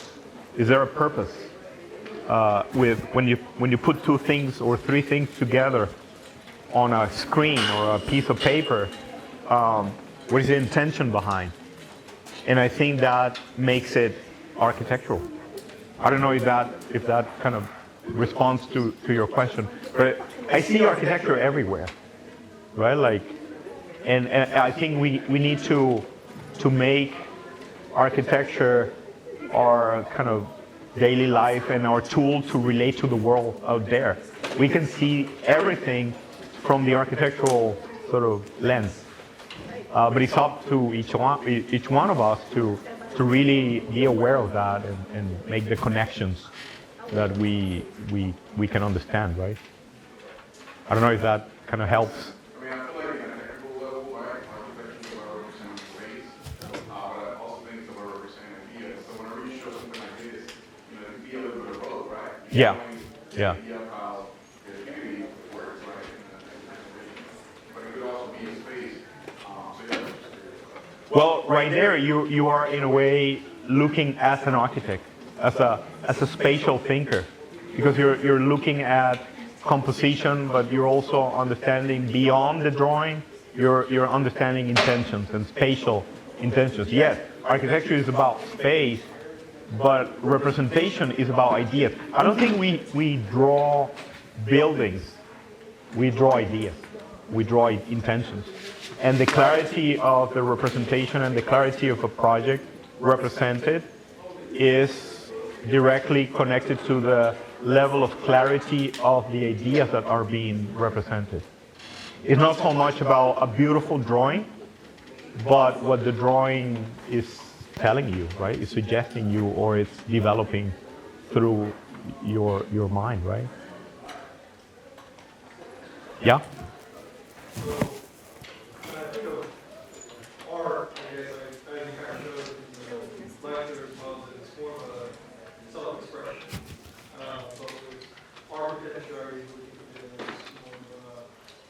is there a purpose with when you put two things or three things together on a screen or a piece of paper? What is the intention behind? And I think that makes it architectural. I don't know if that kind of responds to your question, but I see architecture everywhere, right? Like, and I think we need to make architecture our kind of daily life and our tool to relate to the world out there. We can see everything from the architectural sort of lens, but it's up to each one of us to really be aware of that and make the connections that we can understand, right? I don't know if that kind of helps. I mean, I feel like at a technical level, right, architecture is about representing space, but I also think it's about representing ideas. So whenever you show something like this, you know, it can be a little bit of both, right? Yeah. Yeah. The idea of how creativity works, right? But it could also be a space. Well, right there, you are in a way looking as an architect, as a spatial thinker, because you're looking at composition, but you're also understanding beyond the drawing. You're understanding intentions and spatial intentions. Yes, architecture is about space, but representation is about ideas. I don't think we draw buildings. We draw ideas. We draw intentions. And the clarity of the representation and the clarity of a project represented is directly connected to the level of clarity of the ideas that are being represented. It's not so much about a beautiful drawing, but what the drawing is telling you, right? It's suggesting you, or it's developing through your mind, right? Yeah?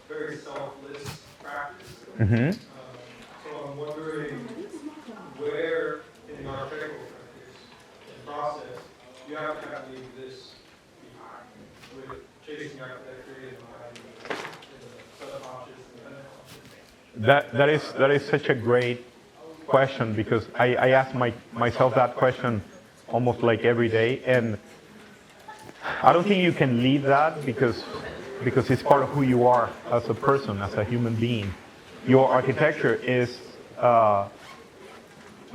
Very selfless practice. Mm-hmm. So I'm wondering where in the architectural practice and process you have to kind of leave this behind with chasing architecture and the subconscious and the unconscious. That is such a great question, because I ask myself that question almost like every day, and I don't think you can leave that because it's part of who you are as a person, as a human being. Your architecture is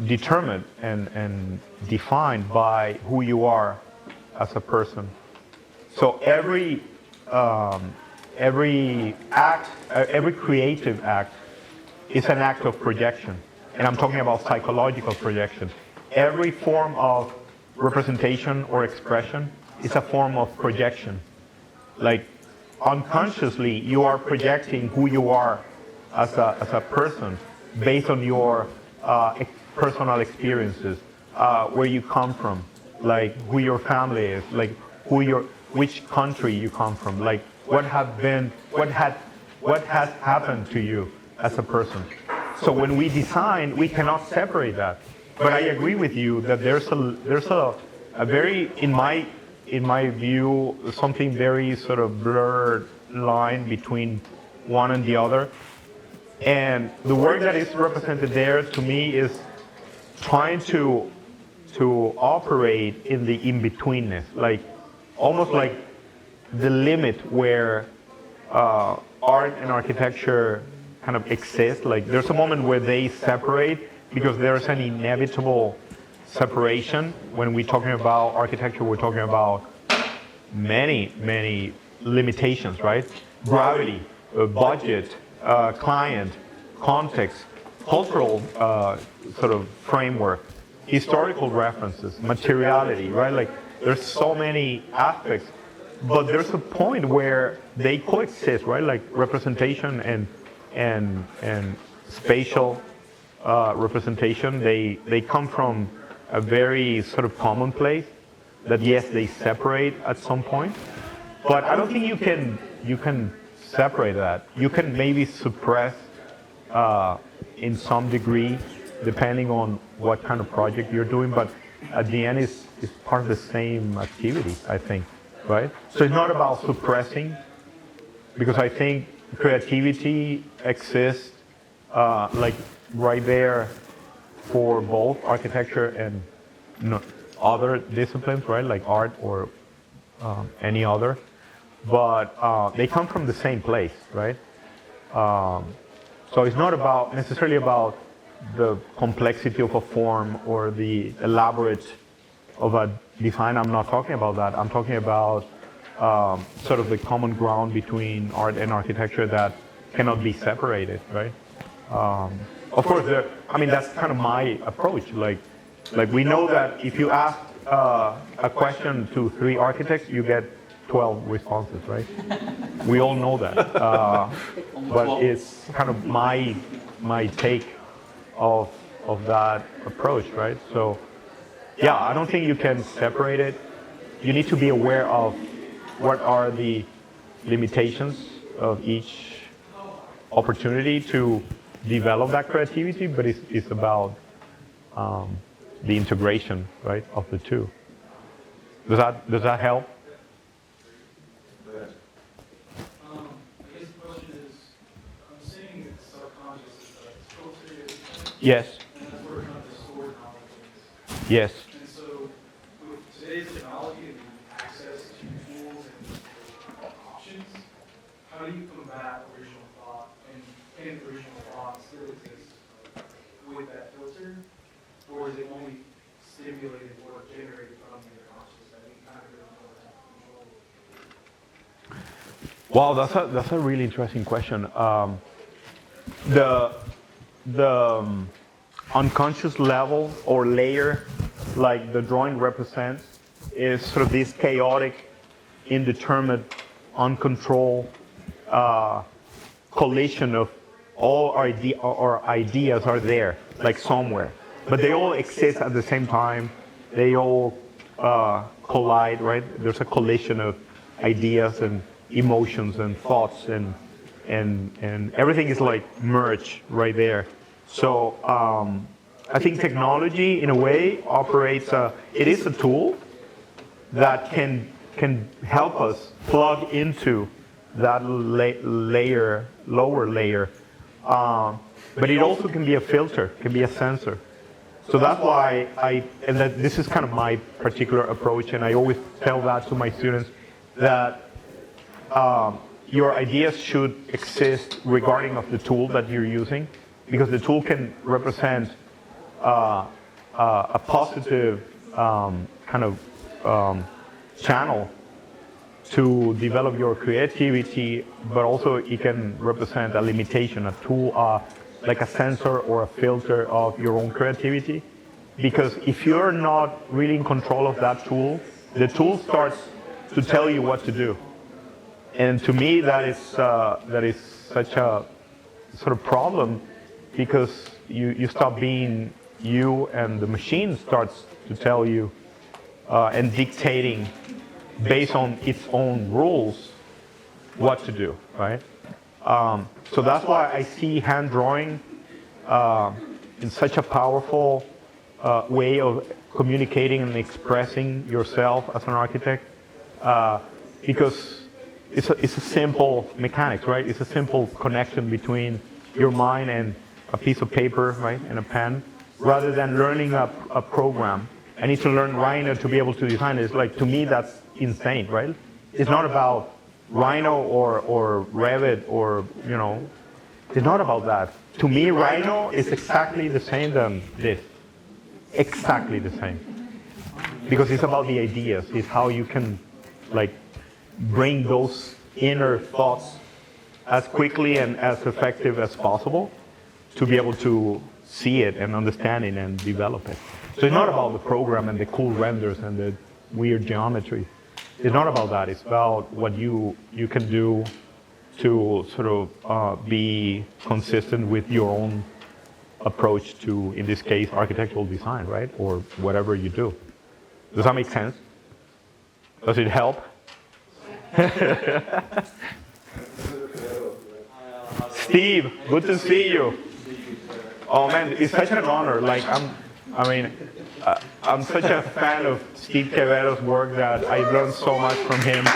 determined and defined by who you are as a person. So every act, every creative act is an act of projection. And I'm talking about psychological projection. Every form of representation or expression it's a form of projection. Like unconsciously, you are projecting who you are as a person based on your personal experiences, where you come from, like who your family is, like which country you come from, like what has happened to you as a person. So when we design, we cannot separate that. But I agree with you that there's a very, in my view, something very sort of blurred line between one and the other. And the work that is represented there to me is trying to operate in the in-betweenness, like almost like the limit where art and architecture kind of exist. Like there's a moment where they separate because there's an inevitable separation. When we're talking about architecture, we're talking about many limitations, right? Gravity, budget, client, context, cultural sort of framework, historical references, materiality, right? Like there's so many aspects, but there's a point where they coexist, right? Like representation and spatial representation, they come from a very sort of common place that yes, they separate at some point, but I don't think you can separate that. You can maybe suppress in some degree, depending on what kind of project you're doing, but at the end it's part of the same activity, I think, right? So it's not about suppressing, because I think creativity exists like right there for both architecture and other disciplines, right? Like art or any other, but they come from the same place, right? So it's not about necessarily about the complexity of a form or the elaborate of a design. I'm not talking about that. I'm talking about sort of the common ground between art and architecture that cannot be separated, right? Of course, that's kind of my approach. Like we know that if you ask a question to 3 architects, you get 12 responses, right? We all know that. But it's kind of my take of that approach, right? So, yeah, I don't think you can separate it. You need to be aware of what are the limitations of each opportunity to develop that creativity, but it's about the integration, right, of the two. Does that help? I guess the question is, I'm saying it's subconscious, it's filtered, Yes. and that's where kind of the stored knowledge is. Yes. And so, with today's technology and access to tools and options, how do you combat original thought, and can original thought still exist with that filter, or is it only stimulated or generated from your conscious that we kind of really know how to control? Wow, that's a really interesting question. The unconscious level or layer, like the drawing represents, is sort of this chaotic, indeterminate, uncontrolled collision of all our ideas are there, like somewhere, but they all exist at the same time. They all collide, right? There's a collision of ideas and emotions and thoughts and everything is like merged right there. So I think technology, in a way, operates. It is a tool that can help us plug into that layer, lower layer, but it also can be a filter, can be a sensor. So that's why this is kind of my particular approach, and I always tell that to my students, that your ideas should exist regarding of the tool that you're using, because the tool can represent a positive kind of channel to develop your creativity, but also it can represent a limitation, a tool, like a sensor or a filter of your own creativity. Because if you're not really in control of that tool, the tool starts to tell you what to do. And to me, that is such a sort of problem, because you stop being you, and the machine starts to tell you and dictating based on its own rules what to do, right? So that's why I see hand drawing in such a powerful way of communicating and expressing yourself as an architect, because it's a simple mechanics, right? It's a simple connection between your mind and a piece of paper, right, and a pen, rather than learning a program. I need to learn Rhino to be able to design it. It's like, to me, that's insane, right? It's not about Rhino or Revit or, you know, it's not about that. To me, Rhino is exactly the same than this. Exactly the same. Because it's about the ideas. It's how you can, like, bring those inner thoughts as quickly and as effective as possible to be able to see it and understand it and develop it. So it's not about the program and the cool renders and the weird geometry. It's not about that. It's about what you can do to sort of be consistent with your own approach to, in this case, architectural design, right? Or whatever you do. Does that make sense? Does it help? Steve, good to see you. Oh man, it's such an honor. Like I'm such a fan of Steve Quevedo's work that I learned so much from him. I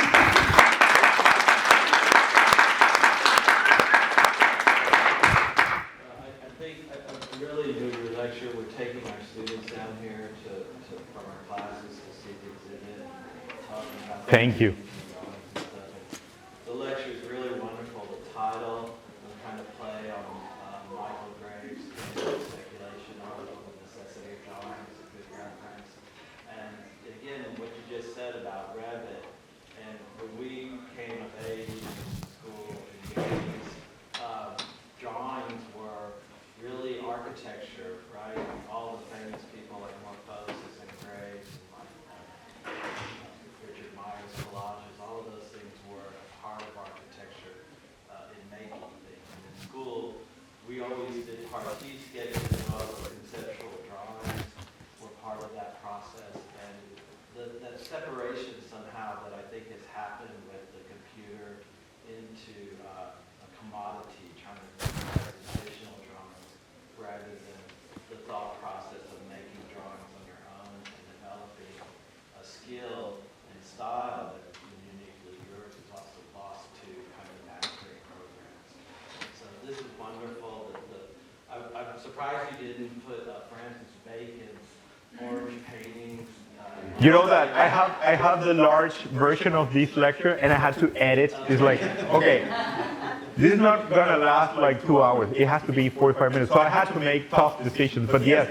really enjoyed your lecture. We're taking our students down here from our classes to see the exhibit, talking about. Thank you. The lecture is really wonderful. The title, kind of play on Michael Graves' speculation on the necessity of drawing is a good reference. And again, what you just said about Revit, and when we came of age in school in the 80s, drawings were really architecture, right? All the famous people like Morphosis and Graves and Richard Meyer's collages, all of those things were a part of architecture in making things. And in school, we always did partie sketches and all the conceptual drawings were part of that process. And that separation somehow that I think has happened with the computer into a commodity, trying to make presentational drawings rather than the thought process of making drawings on your own and developing a skill and style that is uniquely yours is also lost to kind of mastering programs. So this is wonderful. I'm surprised you didn't put Francis Bacon's orange paintings. You know that I have the large version of this lecture, and I had to edit. It's like, okay, this is not gonna last like 2 hours. It has to be 45 minutes. So I had to make tough decisions. But yes,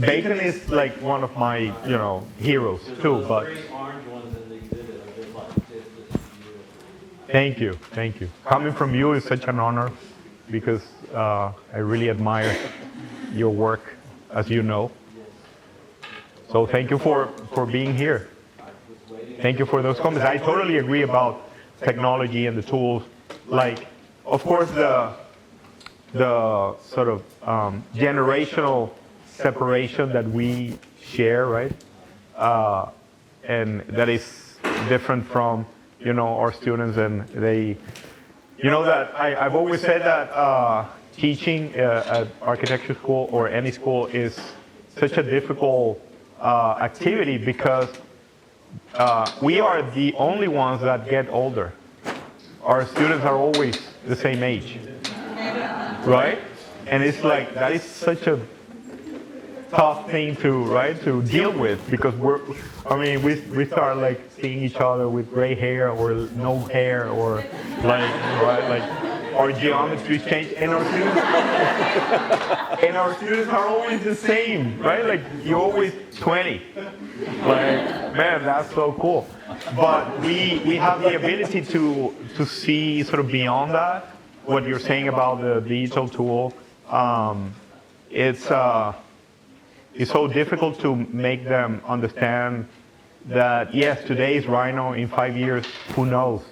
Bacon is like one of my, you know, heroes too. But Three orange ones in the exhibit are just like this is beautiful. thank you, thank you. Coming from you is such an honor, because I really admire your work, as you know. So thank you for being here. Thank you for those comments. I totally agree about technology and the tools. Like, of course, the sort of generational separation that we share, right? And that is different from, you know, our students, and they, you know, that I've always said that teaching at architecture school or any school is such a difficult activity, because we are the only ones that get older. Our students are always the same age, right? And it's like, that is such a tough thing to deal with, because we start like seeing each other with gray hair or no hair, or like, right, like our geometries change, and our students are always the same, right? Like, you're always 20. Like, man, that's so cool. But we have the ability to see sort of beyond that, what you're saying about the digital tool. It's so difficult to make them understand that yes, today is Rhino, in 5 years, who knows?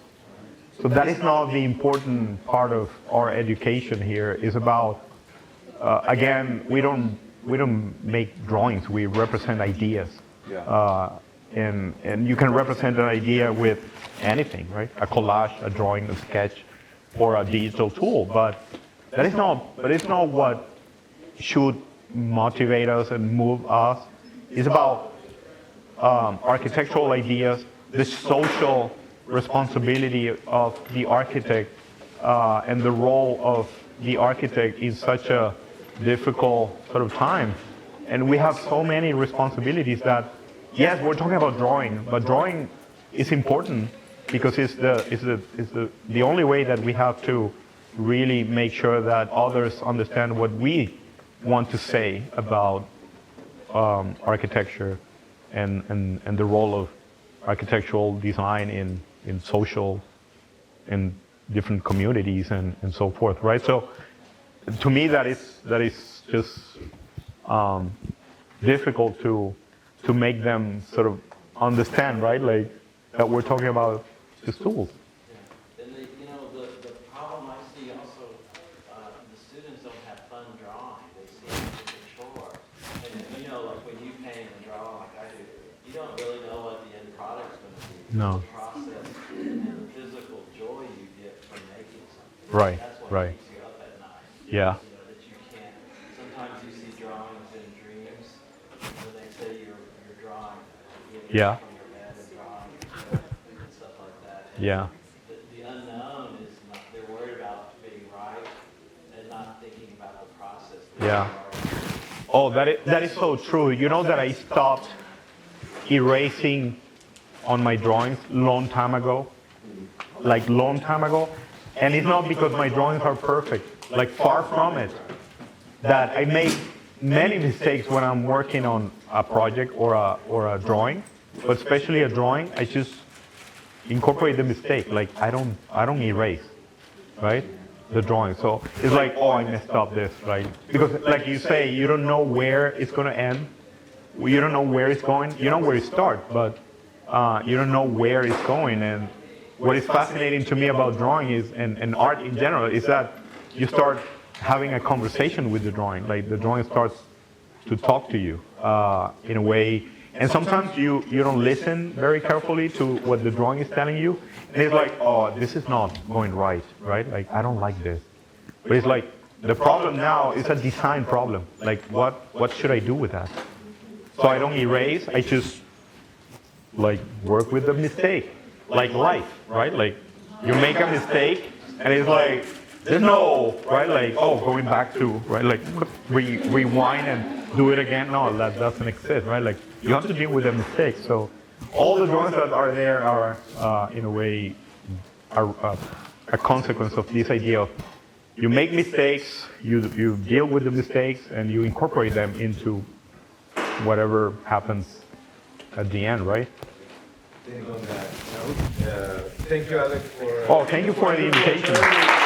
So that is not the important part of our education here. It's about, again, we don't make drawings, we represent ideas. And you can represent an idea with anything, right? A collage, a drawing, a sketch, or a digital tool. But it's not what should motivate us and move us. It's about architectural ideas, the social responsibility of the architect, and the role of the architect in such a difficult sort of time. And we have so many responsibilities that, yes, we're talking about drawing, but drawing is important because it's the only way that we have to really make sure that others understand what we want to say about architecture and the role of architectural design in social, in different communities and so forth, right? So to me, that is just difficult to make them sort of understand, right? Like that we're talking about just tools. Yeah. And the problem I see also, the students don't have fun drawing. They see it as a chore. And like when you paint and draw like I do, you don't really know what the end product's going to be. No. The process and the physical joy you get from making something. Right, That's what right. keeps you up at night. Yeah. That you can't. Sometimes you see drawings in dreams when they say you're drawing. Yeah. From your bed and drawing and stuff like that. And Yeah. the unknown is not, they're worried about being right and not thinking about the process. Yeah. Oh, that is so true. You know that I stopped erasing on my drawings long time ago? Like long time ago? And it's not because my drawings are perfect, like far from it. That I make many mistakes when I'm working on a project or a drawing, but especially a drawing, I just incorporate the mistake. Like I don't erase, right? The drawing. So it's like, oh, I messed up this, right? Because like you say, you don't know where it's going to end. You don't know where it's going. You know where it starts, but you don't know where it's going. And what is fascinating to me about drawing is, and art in general, is that you start having a conversation with the drawing. Like the drawing starts to talk to you in a way. And sometimes you don't listen very carefully to what the drawing is telling you. And it's like, oh, this is not going right? Like, I don't like this. But it's like, the problem now is a design problem. Like, what should I do with that? So I don't erase, I just, like, work with the mistake. Like life, right? Like, you make a mistake, and it's like, there's no, right? Like, oh, going back to, right? Like, rewind and do it again. No, that doesn't exist, right? Like, you have to deal with the mistakes. So all the drawings that are there are, in a way, a consequence of this idea of you make mistakes, you deal with the mistakes, and you incorporate them into whatever happens at the end, right? Think on that note, thank you, Alex, for... Oh, thank you for the invitation.